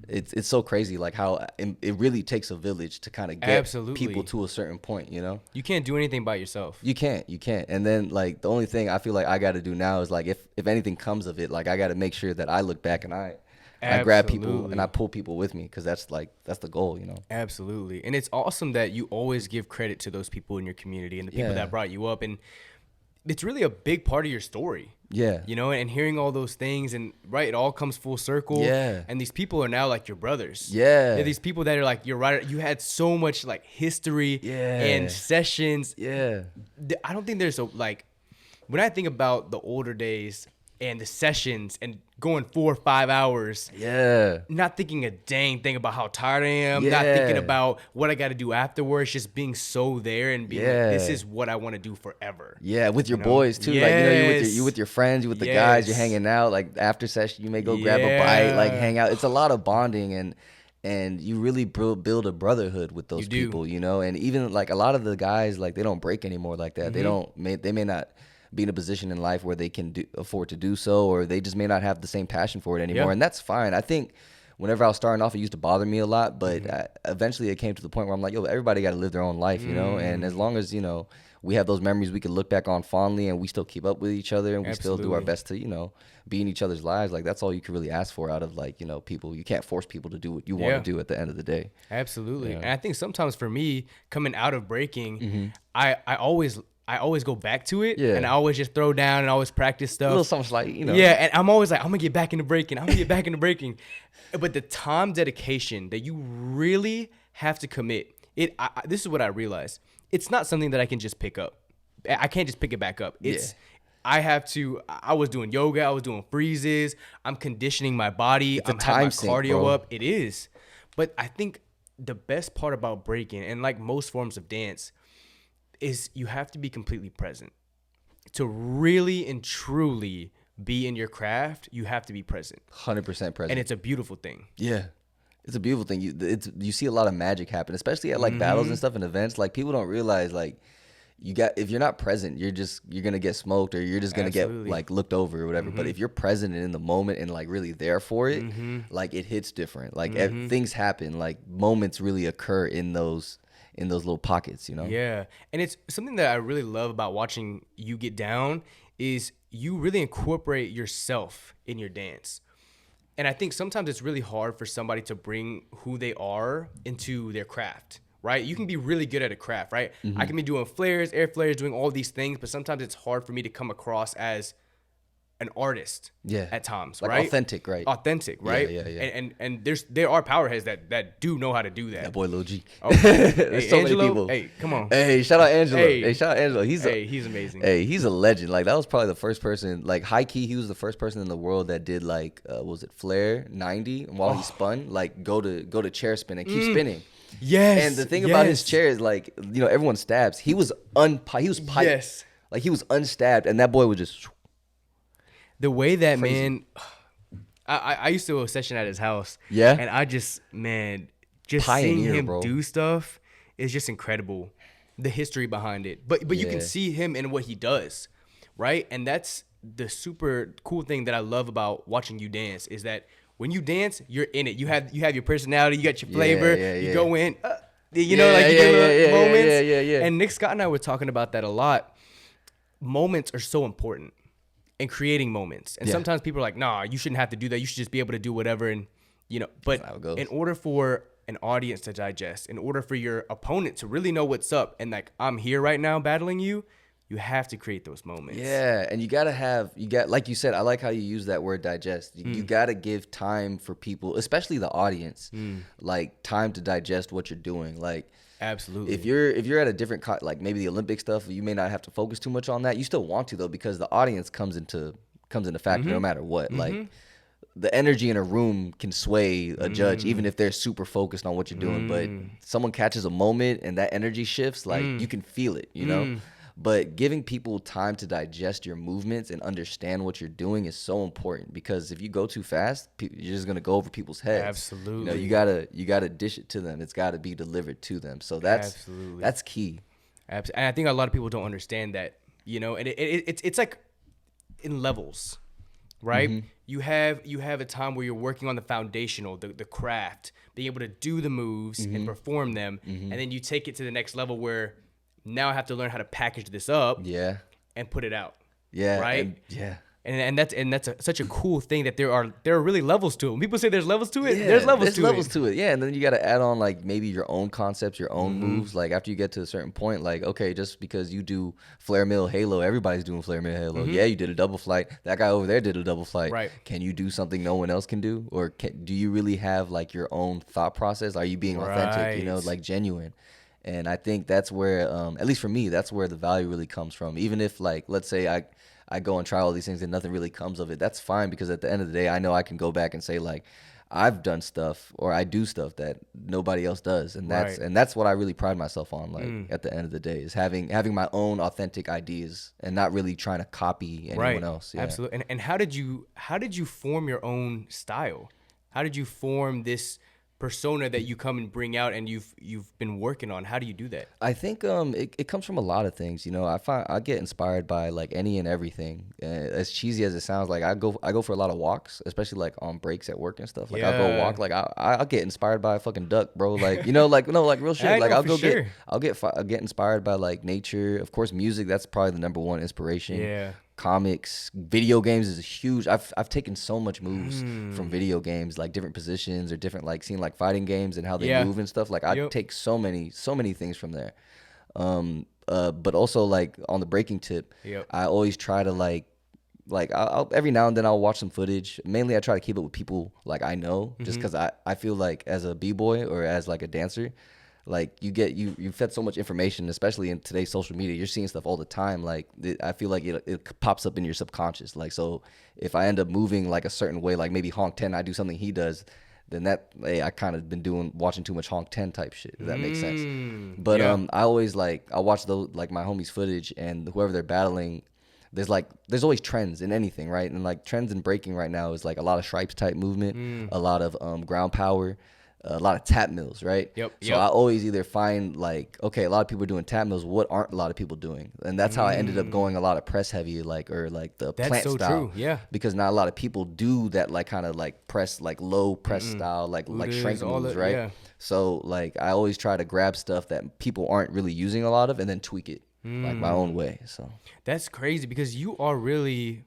it's so crazy, like how it really takes a village to kind of get people to a certain point, you know? You can't do anything by yourself. You can't. And then like the only thing I feel like I got to do now is like if anything comes of it, like I got to make sure that I look back and I grab people and I pull people with me because that's the goal, you know? Absolutely. And it's awesome that you always give credit to those people in your community and the people that brought you up. And it's really a big part of your story. Yeah. You know, and hearing all those things and it all comes full circle. Yeah. And these people are now like your brothers. Yeah. They're these people that are like your writer. You had so much like history and sessions. Yeah. I don't think there's like when I think about the older days and the sessions and going 4 or 5 hours. Yeah. Not thinking a dang thing about how tired I am. Not thinking about what I got to do afterwards. Just being so there and being like, this is what I want to do forever. Yeah, with your boys too. Like, you know, you with your friends, you with the guys, you're hanging out. Like after session, you may go grab a bite, like hang out. It's a lot of bonding and you really build a brotherhood with those people, you know. And even like a lot of the guys, like they don't break anymore like that. They may not be in a position in life where they can afford to do so, or they just may not have the same passion for it anymore. And that's fine. I think whenever I was starting off, it used to bother me a lot, but eventually it came to the point where I'm like, yo, everybody got to live their own life, you know? And as long as, you know, we have those memories we can look back on fondly and we still keep up with each other and we still do our best to, you know, be in each other's lives. Like that's all you can really ask for out of like, you know, people. You can't force people to do what you want to do at the end of the day. Absolutely. And I think sometimes for me coming out of breaking, I I always go back to it. Yeah. And I always just throw down and always practice stuff. A little something like, you know. Yeah, and I'm always like, I'm gonna get back into breaking. I'm gonna get back into breaking. But the time dedication that you really have to commit, this is what I realized. It's not something that I can just pick up. I can't just pick it back up. I was doing yoga, I was doing freezes, I'm conditioning my body, I'm having my cardio up. It is. But I think the best part about breaking, and like most forms of dance, is you have to be completely present. To really and truly be in your craft, you have to be present. 100% present. And it's a beautiful thing. Yeah. It's a beautiful thing. You see a lot of magic happen, especially at like battles and stuff and events. Like people don't realize like if you're not present, you're gonna get smoked, or you're just gonna get like looked over or whatever. But if you're present and in the moment and like really there for it, like it hits different. Like things happen. Like moments really occur in those little pockets, you know? Yeah. And it's something that I really love about watching you get down is you really incorporate yourself in your dance. And I think sometimes it's really hard for somebody to bring who they are into their craft, right? You can be really good at a craft, right? I can be doing flares, air flares, doing all these things, but sometimes it's hard for me to come across as an artist at times, like right? Authentic, right? Authentic, right? Yeah. And there are powerheads that do know how to do that. That boy Lil G. Okay. There's Hey, so Angelo, many people. Hey, come on. Hey, shout out Angelo. Hey. Hey, shout out Angelo. He's amazing. Hey, he's a legend. Like that was probably the first person, like high key, he was the first person in the world that did like was it Flare 90, and while he spun, like go to chair spin and keep spinning. Yes. And the thing about his chair is like, you know, everyone stabs. He was piped. Yes. Like he was unstabbed, and that boy would just. The way that Crazy. man, I used to go session at his house. Yeah. And I just Pioneer, seeing him bro. do stuff is just incredible. The history behind it. But you can see him in what he does, right? And that's the super cool thing that I love about watching you dance is that when you dance, you're in it. You have your personality, you got your flavor, you go in, you know, like you get little moments. Yeah. And Nick Scott and I were talking about that a lot. Moments are so important. And creating moments. And sometimes people are like, nah, you shouldn't have to do that. You should just be able to do whatever. And, you know, but in order for an audience to digest, in order for your opponent to really know what's up and like, I'm here right now battling you, you have to create those moments. Yeah. And you got, like you said, I like how you use that word digest. You got to give time for people, especially the audience, like time to digest what you're doing. Like, absolutely. If you're at a different like maybe the Olympic stuff, you may not have to focus too much on that. You still want to though, because the audience comes into factor no matter what. Like the energy in a room can sway a judge even if they're super focused on what you're doing. But someone catches a moment and that energy shifts, like you can feel it, you know? But giving people time to digest your movements and understand what you're doing is so important, because if you go too fast, you're just gonna go over people's heads. Absolutely. You know, you gotta dish it to them. It's gotta be delivered to them. So that's key. And I think a lot of people don't understand that, you know, and it's like in levels, right? You have a time where you're working on the foundational, the craft, being able to do the moves and perform them, and then you take it to the next level where now I have to learn how to package this up and put it out. Yeah. Right? And that's such a cool thing that there are really levels to it. When people say there's levels to it, there's levels to it. Yeah, and then you got to add on like maybe your own concepts, your own moves. Like after you get to a certain point, like okay, just because you do flare mill halo, everybody's doing flare mill halo. Yeah, you did a double flight. That guy over there did a double flight. Right. Can you do something no one else can do, or do you really have like your own thought process? Are you being authentic? You know, like genuine. And I think that's where, at least for me, that's where the value really comes from. Even if, like, let's say I go and try all these things and nothing really comes of it, that's fine, because at the end of the day, I know I can go back and say, like, I've done stuff or I do stuff that nobody else does. And that's what I really pride myself on, like, at the end of the day, is having my own authentic ideas and not really trying to copy anyone else. Yeah. Absolutely. And how did you form your own style? How did you form this persona that you come and bring out and you've been working on? How do you do that? I think it comes from a lot of things. You know, I get inspired by like any and everything. As cheesy as it sounds, like I go for a lot of walks, especially like on breaks at work and stuff. Like I'll go walk. Like I'll get inspired by a fucking duck, bro. Like, you know, like no, like real shit. Like I'll get inspired by like nature. Of course, music. That's probably the number one inspiration. Yeah. Comics, video games is huge. I've taken so much moves from video games, like different positions or different, like seeing like fighting games and how they move and stuff. Like I take so many things from there. But also like on the breaking tip, Yep. I always try to I'll every now and then I'll watch some footage. Mainly I try to keep it with people like I know, just because I feel like as a b-boy or as like a dancer, like you fed so much information, especially in today's social media. You're seeing stuff all the time. Like I feel like it pops up in your subconscious. Like, so if I end up moving like a certain way, like maybe Honk 10, I do something he does, then I kind of been watching too much Honk 10 type shit, if that makes sense. But yeah. I always I watch those, like my homies' footage, and whoever they're battling, there's always trends in anything, right? And like trends in breaking right now is like a lot of stripes type movement, a lot of ground power, a lot of tap mills, right? Yep. So I always either find like, okay, a lot of people are doing tap mills. What aren't a lot of people doing? And that's how I ended up going a lot of press heavy, or the That's plant so style. true. Yeah. Because not a lot of people do that, like kind of like press, like low press style, like shrink moves, right? Yeah. So like I always try to grab stuff that people aren't really using a lot of, and then tweak it like my own way. So That's crazy, because you are really.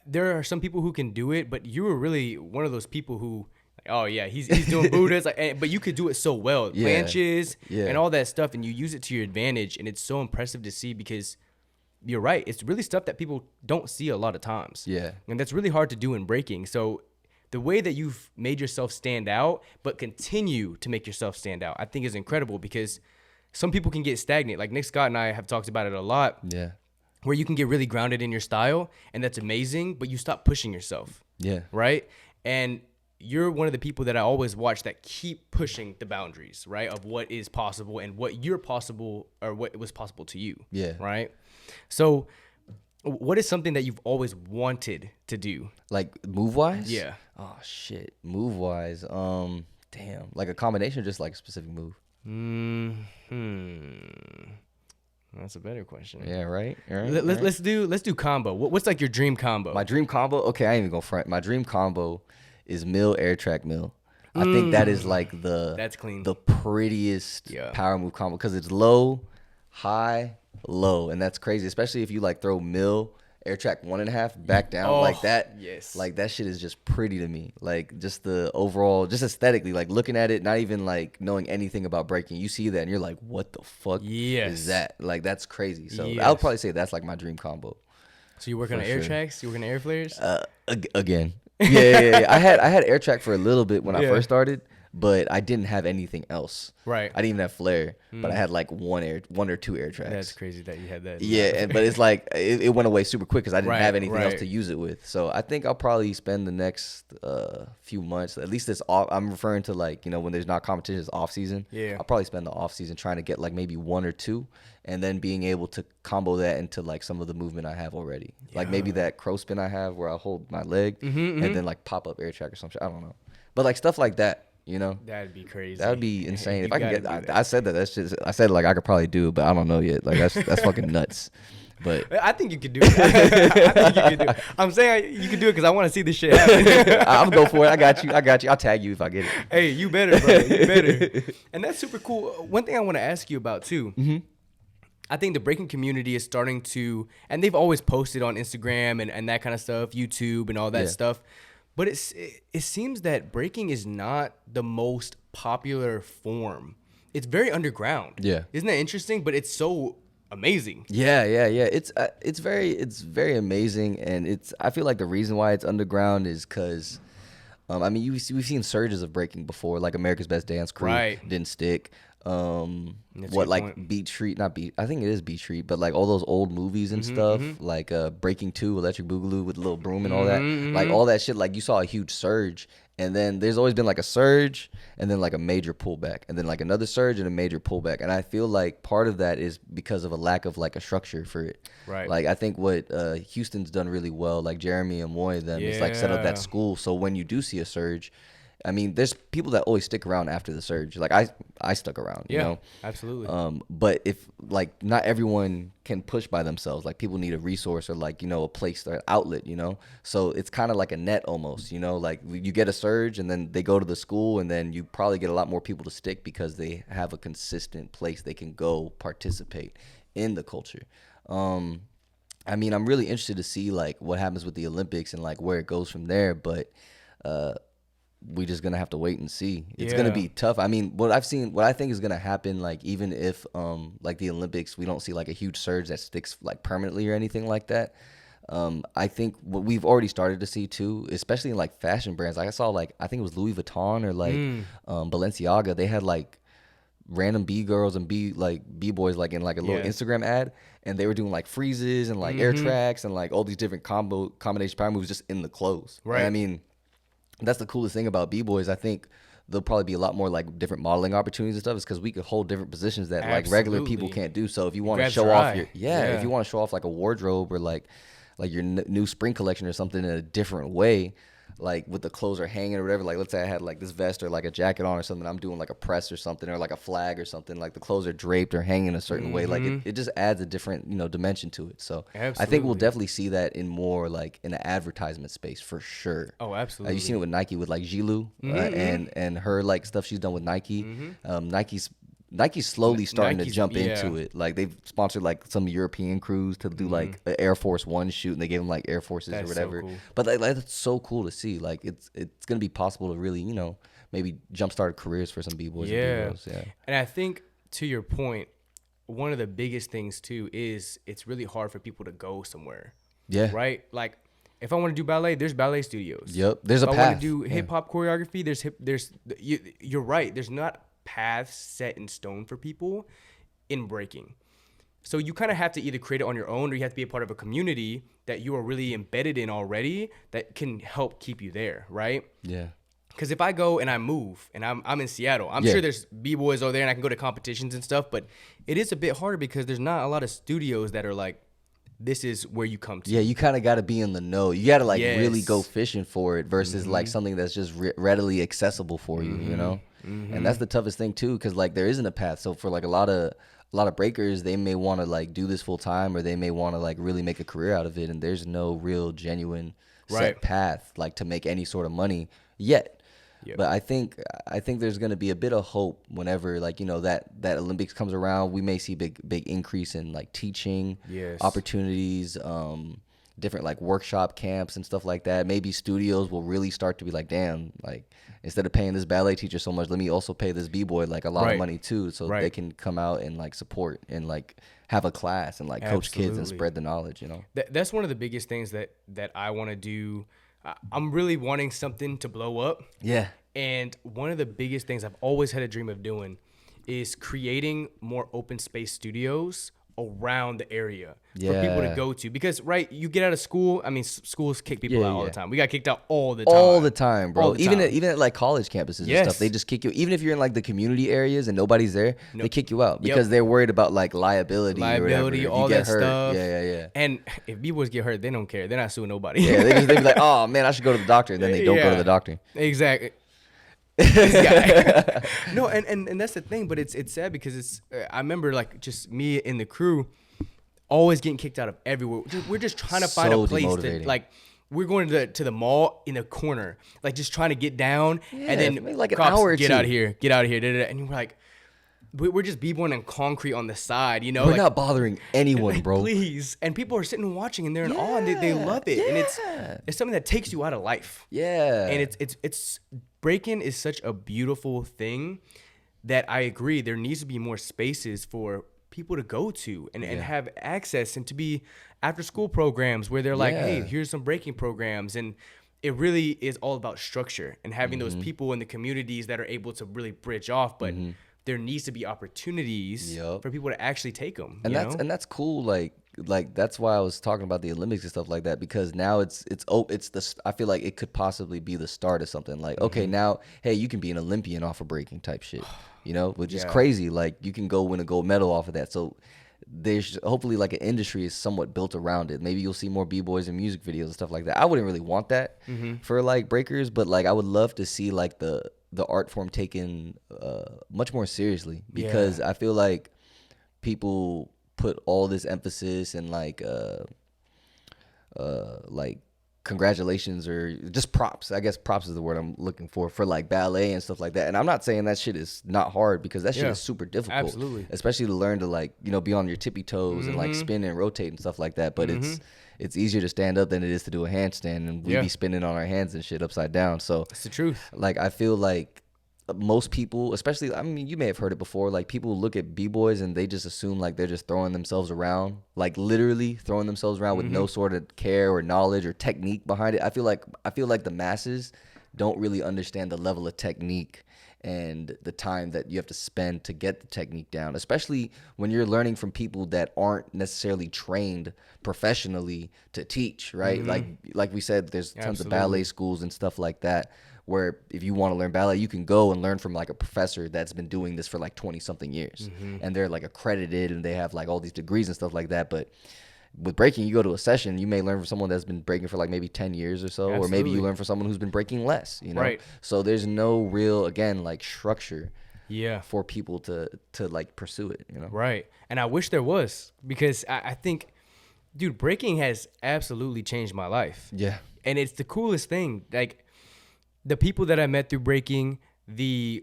There are some people who can do it, but you were really one of those people who. Oh yeah, he's doing Buddhas, but you could do it so well, planches and all that stuff, and you use it to your advantage, and it's so impressive to see, because you're right, it's really stuff that people don't see a lot of times. Yeah, and that's really hard to do in breaking. So the way that you've made yourself stand out, but continue to make yourself stand out, I think is incredible, because some people can get stagnant. Like Nick Scott and I have talked about it a lot. Yeah, where you can get really grounded in your style, and that's amazing, but you stop pushing yourself. Yeah, right, and you're one of the people that I always watch that keep pushing the boundaries, right, of what is possible and what you're possible, or what was possible to you. Yeah. Right. So what is something that you've always wanted to do? Like move wise? Yeah. Oh shit. Move wise. Damn. Like a combination or just like a specific move? That's a better question. Yeah, right. Right. Let's do combo. What's like your dream combo? My dream combo? Okay, I ain't even gonna front. My dream combo is mill, air track, mill. I think that is like that's clean. The prettiest power move combo, because it's low, high, low, and that's crazy. Especially if you like throw mill, air track 1.5 back down like that. Yes. Like that shit is just pretty to me. Like just the overall, just aesthetically, like looking at it, not even like knowing anything about breaking. You see that and you're like, what the fuck is that? Like that's crazy. So I would probably say that's like my dream combo. So you working on air tracks? You working on air flares? Again. Yeah. I had air track for a little bit when I first started, but I didn't have anything else. Right. I didn't even have flare, but I had like one or two air tracks. That's crazy that you had that. Yeah, but it's like it went away super quick because I didn't have anything else to use it with. So I think I'll probably spend the next few months, at least this off. I'm referring to like, when there's not competition, it's off season. Yeah. I'll probably spend the off season trying to get like maybe one or two, and then being able to combo that into like some of the movement I have already. Yeah. Like maybe that crow spin I have where I hold my leg and then like pop up air track or something. I don't know, but like stuff like that. That'd be crazy. That'd be insane. If I can get, I said that. That's just. I said like I could probably do it, but I don't know yet. Like that's fucking nuts. But I think you could do it. I think you could do it. I'm saying you could do it because I want to see this shit happen. I'm gonna go for it. I got you. I'll tag you if I get it. Hey, you better, bro. You better. And that's super cool. One thing I want to ask you about too. Mm-hmm. I think the breaking community is starting to, and they've always posted on Instagram and that kind of stuff, YouTube and all that stuff. But it seems that breaking is not the most popular form. It's very underground. Yeah. Isn't that interesting? But it's so amazing. Yeah. It's very amazing, and I feel like the reason why it's underground is because, we've seen surges of breaking before, like America's Best Dance Crew didn't stick. Beat Street, not Beat, I think it is Beat Street, but like all those old movies and stuff, like Breaking 2, Electric Boogaloo with Lil Broom and all that, like all that shit, like you saw a huge surge, and then there's always been like a surge and then like a major pullback and then like another surge and a major pullback, and I feel like part of that is because of a lack of like a structure for it. Right. Like I think what Houston's done really well, like Jeremy and Moy, them is like set up that school, so when you do see a surge, there's people that always stick around after the surge. Like I stuck around, you know? Absolutely. But if like not everyone can push by themselves, like people need a resource or like, a place or an outlet, So it's kind of like a net almost, like you get a surge and then they go to the school and then you probably get a lot more people to stick because they have a consistent place they can go participate in the culture. I'm really interested to see like what happens with the Olympics and like where it goes from there, but we just gonna have to wait and see. It's gonna be tough. I mean, what I think is gonna happen, like even if like the Olympics, we don't see like a huge surge that sticks like permanently or anything like that. I think what we've already started to see too, especially in like fashion brands. Like I saw like I think it was Louis Vuitton or like Balenciaga. They had like random B girls and B boys like in like a little Instagram ad, and they were doing like freezes and like air tracks and like all these different combination power moves just in the clothes. Right. And I mean, that's the coolest thing about B boys. I think there'll probably be a lot more like different modeling opportunities and stuff, is because we could hold different positions that like regular people can't do. So if you want to show off your if you want to show off like a wardrobe or like your new spring collection or something in a different way, like with the clothes are hanging or whatever, like let's say I had like this vest or like a jacket on or something, I'm doing like a press or something or like a flag or something, like the clothes are draped or hanging a certain way, like it just adds a different dimension to it. So I think we'll definitely see that in more like in the advertisement space for sure. Oh, absolutely. You've seen it with Nike with like Gilu and her like stuff she's done with Nike. Nike's slowly starting to jump into it. Like they've sponsored like some European crews to do like an Air Force One shoot, and they gave them like Air Forces or whatever. So cool. But like that's so cool to see. Like it's gonna be possible to really maybe jumpstart careers for some b-boys and b-girls. Yeah. And I think to your point, one of the biggest things too is it's really hard for people to go somewhere. Yeah. Right. Like if I want to do ballet, there's ballet studios. Yep. There's a path. If I want to do hip hop choreography, you're right. There's not paths set in stone for people in breaking. So you kind of have to either create it on your own, or you have to be a part of a community that you are really embedded in already that can help keep you there, right? Yeah. Because if I go and I move and I'm in Seattle, I'm sure there's b-boys over there and I can go to competitions and stuff, but it is a bit harder because there's not a lot of studios that are like, this is where you come to. Yeah, you kind of got to be in the know. You got to like really go fishing for it versus like something that's just readily accessible for you, And that's the toughest thing too, because like there isn't a path. So for like a lot of breakers, they may want to like do this full time, or they may want to like really make a career out of it, and there's no real genuine set path like to make any sort of money yet. Yep. But I think there's going to be a bit of hope whenever like that Olympics comes around. We may see big increase in like teaching opportunities, different like workshop camps and stuff like that. Maybe studios will really start to be like, damn, like instead of paying this ballet teacher so much, let me also pay this b-boy like a lot of money too, so they can come out and like support and like have a class and like coach kids and spread the knowledge. That's one of the biggest things that I want to do. I'm really wanting something to blow up. Yeah. And one of the biggest things I've always had a dream of doing is creating more open space studios around the area for people to go to, because you get out of school, I mean schools kick people out all the time. We got kicked out all the time, bro. Even at like college campuses and stuff, they just kick you. Even if you're in like the community areas and nobody's there, they kick you out because they're worried about like liability or whatever. All that stuff. Yeah. And if b-boys get hurt, they don't care. They're not suing nobody. They be like, oh man, I should go to the doctor, and then they don't go to the doctor. Exactly. No, and that's the thing, but it's sad because I remember like just me and the crew always getting kicked out of everywhere. We're just trying to find a place to like. We're going to the mall in a corner, like just trying to get down, and then like an hour or get out of here, and you're like, we're just b-boying on concrete on the side, We're like, not bothering anyone, bro. Please. And people are sitting and watching, and they're in awe, and they love it, and it's something that takes you out of life. Yeah. And it's breaking is such a beautiful thing that I agree there needs to be more spaces for people to go to and have access, and to be after school programs where they're like, hey, here's some breaking programs. And it really is all about structure and having those people in the communities that are able to really bridge off. But there needs to be opportunities for people to actually take them. And that's cool. Like that's why I was talking about the Olympics and stuff like that, because now I feel like it could possibly be the start of something. Like, okay, now, hey, you can be an Olympian off of breaking type shit, which is crazy. Like you can go win a gold medal off of that. So there's hopefully like an industry is somewhat built around it. Maybe you'll see more b-boys and music videos and stuff like that. I wouldn't really want that for like breakers, but like I would love to see like the art form taken much more seriously, because I feel like people put all this emphasis and like congratulations or just props. I guess props is the word I'm looking for like ballet and stuff like that. And I'm not saying that shit is not hard, because that shit is super difficult. Absolutely. Especially to learn to like, be on your tippy toes and like spin and rotate and stuff like that. But it's easier to stand up than it is to do a handstand, and we be spinning on our hands and shit upside down. So it's the truth. Like, I feel like most people, especially, I mean, you may have heard it before, like people look at b-boys and they just assume like they're just throwing themselves around, like literally throwing themselves around with no sort of care or knowledge or technique behind it. I feel like the masses don't really understand the level of technique and the time that you have to spend to get the technique down, especially when you're learning from people that aren't necessarily trained professionally to teach, right? Like we said, there's tons of ballet schools and stuff like that, where if you want to learn ballet, you can go and learn from like a professor that's been doing this for like 20 something years, and they're like accredited and they have like all these degrees and stuff like that. But with breaking, you go to a session, you may learn from someone that's been breaking for like maybe 10 years or so, or maybe you learn from someone who's been breaking less, Right. So there's no real, again, like structure for people to like pursue it, Right. And I wish there was, because I think, dude, breaking has absolutely changed my life. Yeah. And it's the coolest thing. Like, the people that I met through breaking, the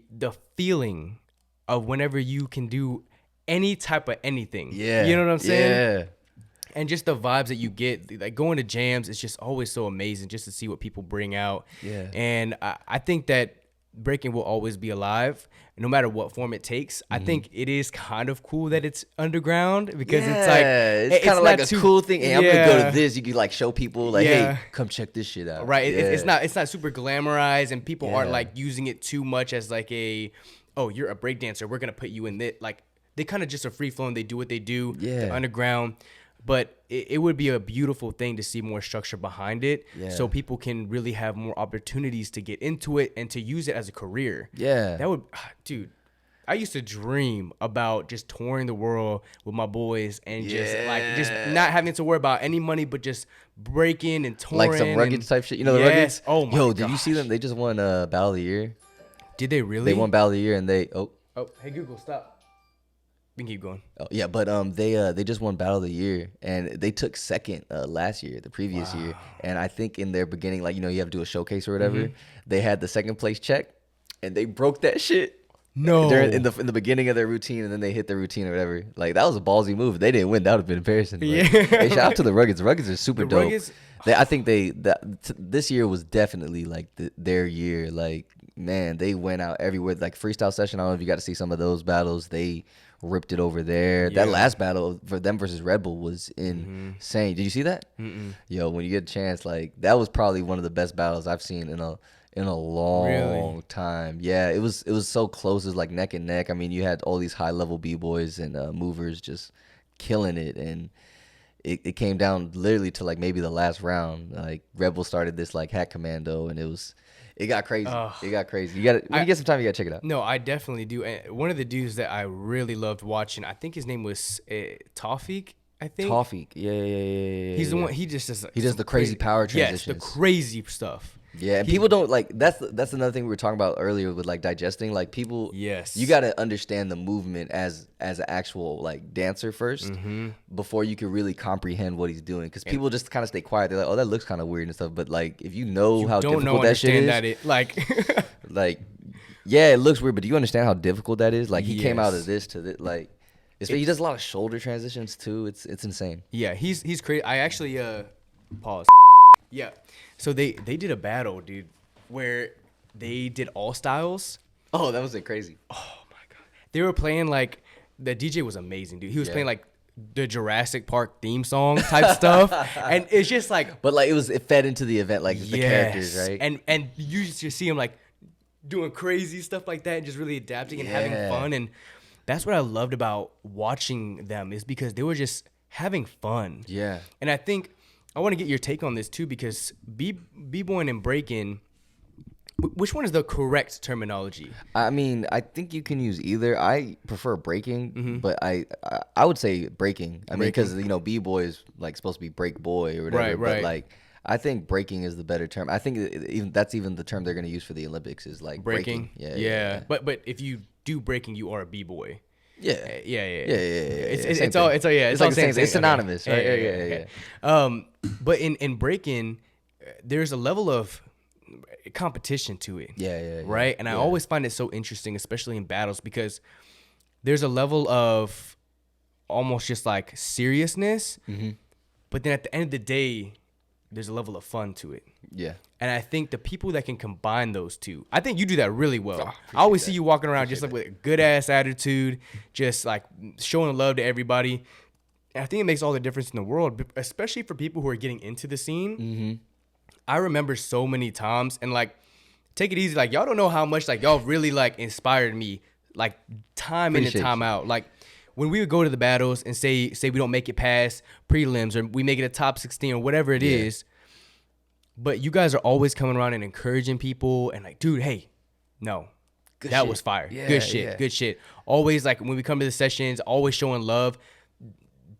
feeling of whenever you can do any type of anything. Yeah. You know what I'm saying? Yeah. And just the vibes that you get, like going to jams, it's just always so amazing just to see what people bring out. Yeah. And I think that breaking will always be alive, no matter what form it takes. I think it is kind of cool that it's underground, because it's like it's kind of like a cool thing. Hey, I'm gonna go to this. You can like show people like, hey, come check this shit out. Right. It's not super glamorized, and people aren't like using it too much as like you're a breakdancer, we're gonna put you in it. Like, they kind of just are free flowing. They do what they do. Yeah. They're underground. But it would be a beautiful thing to see more structure behind it, so people can really have more opportunities to get into it and to use it as a career. Yeah. That would, dude, I used to dream about just touring the world with my boys and just not having to worry about any money, but just breaking and touring. Like some Ruggeds type shit. The Ruggeds? Oh, my gosh. Did you see them? They just won Battle of the Year. Did they really? They won Battle of the Year, and they... Oh, hey, Google, stop. We can keep going. Oh, yeah, but they just won Battle of the Year, and they took second last year, the previous year. And I think in their beginning, like, you have to do a showcase or whatever. They had the second place check, and they broke that shit. No. In the beginning of their routine, and then they hit their routine or whatever. Like, that was a ballsy move. If they didn't win, that would have been embarrassing. But, hey, shout out to the Ruggeds. The Ruggeds are super dope. Ruggeds, I think this year was definitely like their year. Like, man, they went out everywhere. Like, freestyle session, I don't know if you got to see some of those battles. They ripped it over there. That last battle for them versus Red Bull was insane. Did you see that? Yo, when you get a chance, like, that was probably one of the best battles I've seen in a long time. Yeah, it was so close. It was like neck and neck. I mean, you had all these high level b-boys and movers just killing it, and it came down literally to like maybe the last round. Like, Red Bull started this like hack commando, and it got crazy. It got crazy. When you get some time, you gotta check it out. No, I definitely do. And one of the dudes that I really loved watching, I think his name was Tawfiq. I think Tawfiq. Yeah. He's the one. He just does. He does the crazy power transitions. Yes, the crazy stuff. Yeah, and people don't like. That's another thing we were talking about earlier with like digesting. Like, people. Yes. You got to understand the movement as an actual like dancer first, before you can really comprehend what he's doing. Because people just kind of stay quiet. They're like, oh, that looks kind of weird and stuff. But like, if you know how difficult that shit is, like, yeah, it looks weird. But do you understand how difficult that is? Like, he came out of this to this, like. He does a lot of shoulder transitions too. It's insane. Yeah, he's crazy. I actually pause. Yeah, so they did a battle, dude, where they did all styles. Oh, that was crazy. Oh my god, they were playing like, the DJ was amazing, dude. He was playing like the Jurassic Park theme song type stuff, and it's just like. But like it fed into the event, like the characters, right? And you just see him like doing crazy stuff like that, and just really adapting and having fun. And that's what I loved about watching them, is because they were just having fun. Yeah. And I think I want to get your take on this too, because b-boying and breaking, which one is the correct terminology? I mean, I think you can use either. I prefer breaking, but I would say breaking. I mean, because b-boy is like supposed to be break boy or whatever. Right. But like, I think breaking is the better term. I think that's even the term they're going to use for the Olympics is like breaking. Yeah. But if you do breaking, you are a b-boy. Yeah. It's all. It's like the same thing. It's synonymous, right? Yeah. But in breaking, there's a level of competition to it. Yeah. Right. And I always find it so interesting, especially in battles, because there's a level of almost just like seriousness, but then at the end of the day, there's a level of fun to it. Yeah. And I think the people that can combine those two, I think you do that really well. I always see you walking around just like with a good ass attitude, just like showing love to everybody. And I think it makes all the difference in the world, especially for people who are getting into the scene. I remember so many times, and like, take it easy. Like, y'all don't know how much like y'all really like inspired me, like time in and time out. Like when we would go to the battles and say we don't make it past prelims, or we make it a top 16 or whatever it is. But you guys are always coming around and encouraging people and like, dude, hey, no, that was fire. Good shit. Always like when we come to the sessions, always showing love.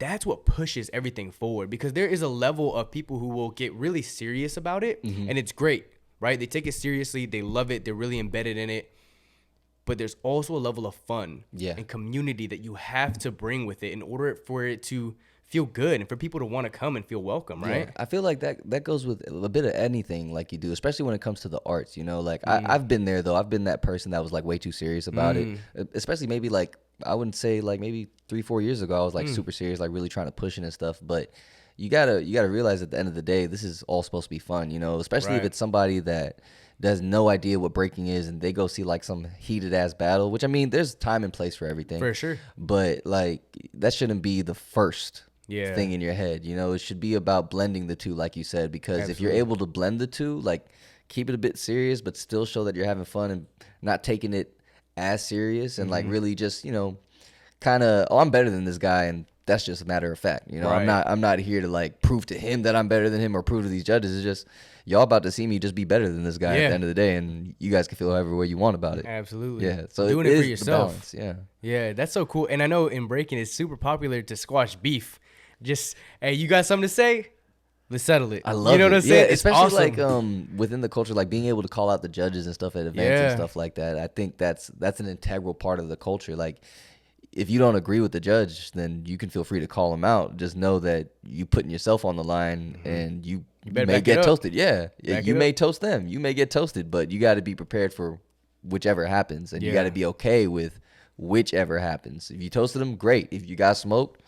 That's what pushes everything forward, because there is a level of people who will get really serious about it, and it's great, right? They take it seriously. They love it. They're really embedded in it. But there's also a level of fun and community that you have to bring with it in order for it to feel good and for people to want to come and feel welcome, right? Yeah, I feel like that goes with a bit of anything like you do, especially when it comes to the arts, you know? Like, I've been there, though. I've been that person that was, like, way too serious about it, especially maybe, like, I wouldn't say, like, maybe 3-4 years ago, I was, like, super serious, like, really trying to push it and stuff, but you gotta realize at the end of the day, this is all supposed to be fun, you know? Especially if it's somebody that has no idea what breaking is, and they go see like some heated ass battle, which I mean, there's time and place for everything. For sure. But like, that shouldn't be the first thing in your head. You know, it should be about blending the two, like you said, because if you're able to blend the two, like keep it a bit serious, but still show that you're having fun and not taking it as serious, and like really just, you know, kind of, oh, I'm better than this guy, and that's just a matter of fact. You know, I'm not here to like prove to him that I'm better than him or prove to these judges. It's just, y'all about to see me just be better than this guy at the end of the day, and you guys can feel however way you want about it. Absolutely. Yeah. So doing it for yourself. Balance. Yeah. Yeah, that's so cool. And I know in breaking, it's super popular to squash beef. Just, hey, you got something to say? Let's settle it. I love it. You know what I'm saying? Yeah, it's especially awesome. like within the culture, like being able to call out the judges and stuff at events and stuff like that. I think that's an integral part of the culture. Like, if you don't agree with the judge, then you can feel free to call him out. Just know that you putting yourself on the line, and you may get toasted. Yeah, you may toast them. You may get toasted, but you got to be prepared for whichever happens, and you got to be okay with whichever happens. If you toasted them, great. If you got smoked,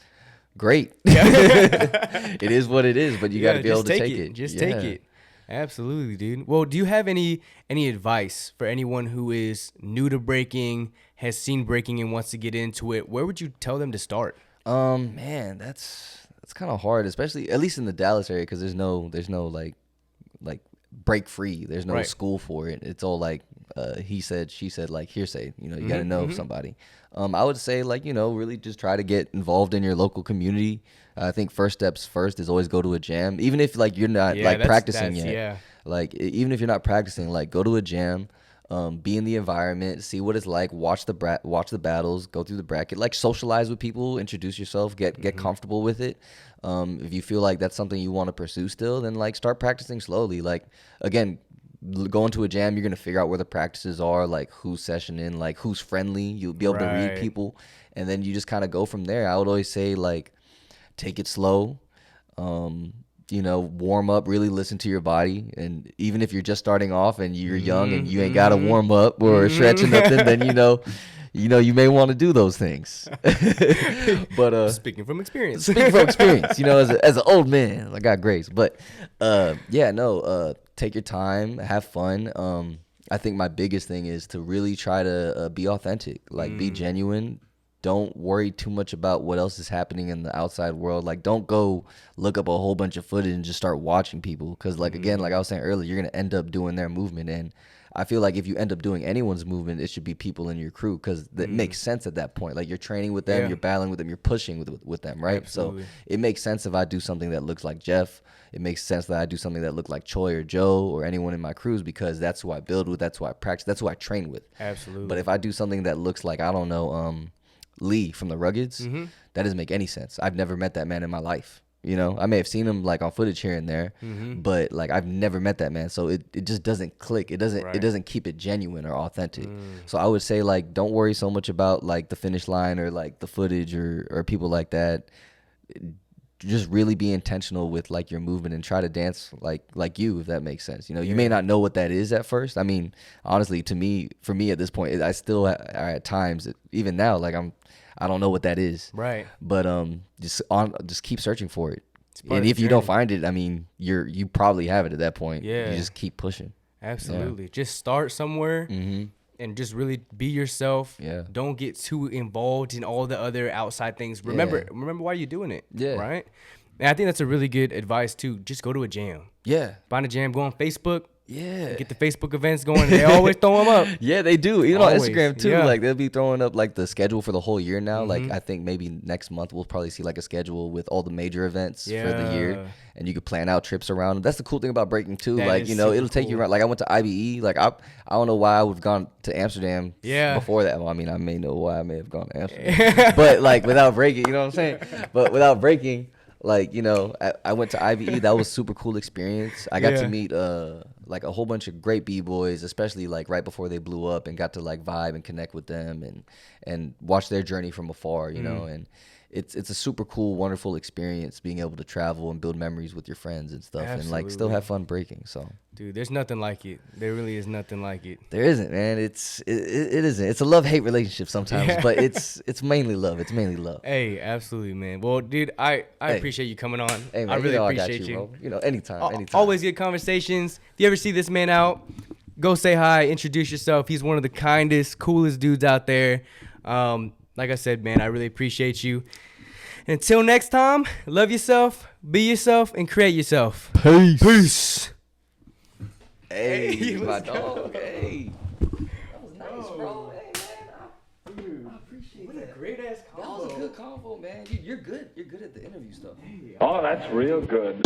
great. It is what it is, but you got to be able to take it. Just take it. Absolutely, dude. Well, do you have any advice for anyone who is new to breaking, has seen breaking and wants to get into it? Where would you tell them to start? Man, that's kind of hard, especially at least in the Dallas area, because there's no like break free. There's no school for it. It's all like he said, she said, like hearsay. You know, you got to know somebody. I would say, like, you know, really just try to get involved in your local community. I think first steps first is always go to a jam, even if like you're not like practicing yet. Yeah. Like even if you're not practicing, like go to a jam. Be in the environment, see what it's like, watch the battles, go through the bracket, like socialize with people, introduce yourself, get comfortable with it. If you feel like that's something you want to pursue still, then like start practicing slowly. Like, again, going to a jam, you're gonna figure out where the practices are, like who's sessioning, like who's friendly. You'll be able to read people, and then you just kind of go from there. I would always say, like, take it slow. You know, warm up, really listen to your body. And even if you're just starting off and you're young and you ain't got to warm up or stretch or nothing, then, you know, you may want to do those things. But speaking from experience, you know, as an old man, I got grace. But take your time, have fun. I think my biggest thing is to really try to be authentic, like be genuine. Don't worry too much about what else is happening in the outside world. Like, don't go look up a whole bunch of footage and just start watching people. Because, like, again, like I was saying earlier, you're going to end up doing their movement. And I feel like if you end up doing anyone's movement, it should be people in your crew, because that makes sense at that point. Like, you're training with them, you're battling with them, you're pushing with them, right? Absolutely. So it makes sense if I do something that looks like Jeff. It makes sense that I do something that looks like Choi or Joe or anyone in my crews, because that's who I build with, that's who I practice, that's who I train with. Absolutely. But if I do something that looks like, I don't know, Lee from the Ruggeds, that doesn't make any sense. I've never met that man in my life. You know, I may have seen him like on footage here and there, but like I've never met that man. So it just doesn't click. It doesn't keep it genuine or authentic. So I would say, like, don't worry so much about like the finish line or like the footage or people like that. just really be intentional with like your movement and try to dance like you, if that makes sense. You know, you may not know what that is at first. I mean, honestly, for me at this point, I still at times, even now, like I don't know what that is. Right. But just keep searching for it. And if if you don't find it, I mean, you probably have it at that point. Yeah. You just keep pushing. Absolutely. Just start somewhere. And just really be yourself. Yeah. Don't get too involved in all the other outside things. Remember why you're doing it. Yeah. Right? And I think that's a really good advice too. Just go to a jam. Yeah. Find a jam. Go on Facebook. Yeah. Get the Facebook events going. They always throw them up. Yeah, they do. Even on Instagram too. Yeah. Like they'll be throwing up like the schedule for the whole year now. Like I think maybe next month we'll probably see like a schedule with all the major events for the year, and you could plan out trips around them. That's the cool thing about breaking too. That like, is you know, it'll super take you cool. around. Like I went to IBE. Like I don't know why I would have gone to Amsterdam before that. Well, I mean, I may know why I may have gone to Amsterdam, but like without breaking, you know what I'm saying? But without breaking, like, you know, I went to IBE. That was a super cool experience. I got to meet like a whole bunch of great b-boys, especially like right before they blew up, and got to like vibe and connect with them and watch their journey from afar, you know. And it's a super cool, wonderful experience being able to travel and build memories with your friends and stuff. Absolutely. And like still have fun breaking. So Dude, there's nothing like it. There really is nothing like it. there isn't, man. It isn't. It's a love-hate relationship sometimes, but it's mainly love. It's mainly love. Hey, absolutely, man. Well, dude, I appreciate you coming on. Hey, man, I really appreciate I got you, bro. You know, anytime. Always good conversations. If you ever see this man out, go say hi, introduce yourself. He's one of the kindest, coolest dudes out there. Like I said, man, I really appreciate you. Until next time, love yourself, be yourself, and create yourself. Peace. Hey, my dog. Hey. That was nice, bro. Hey, man. I appreciate that. What a great ass combo. That was a good combo, man. You're good. You're good at the interview stuff. Oh, that's real good.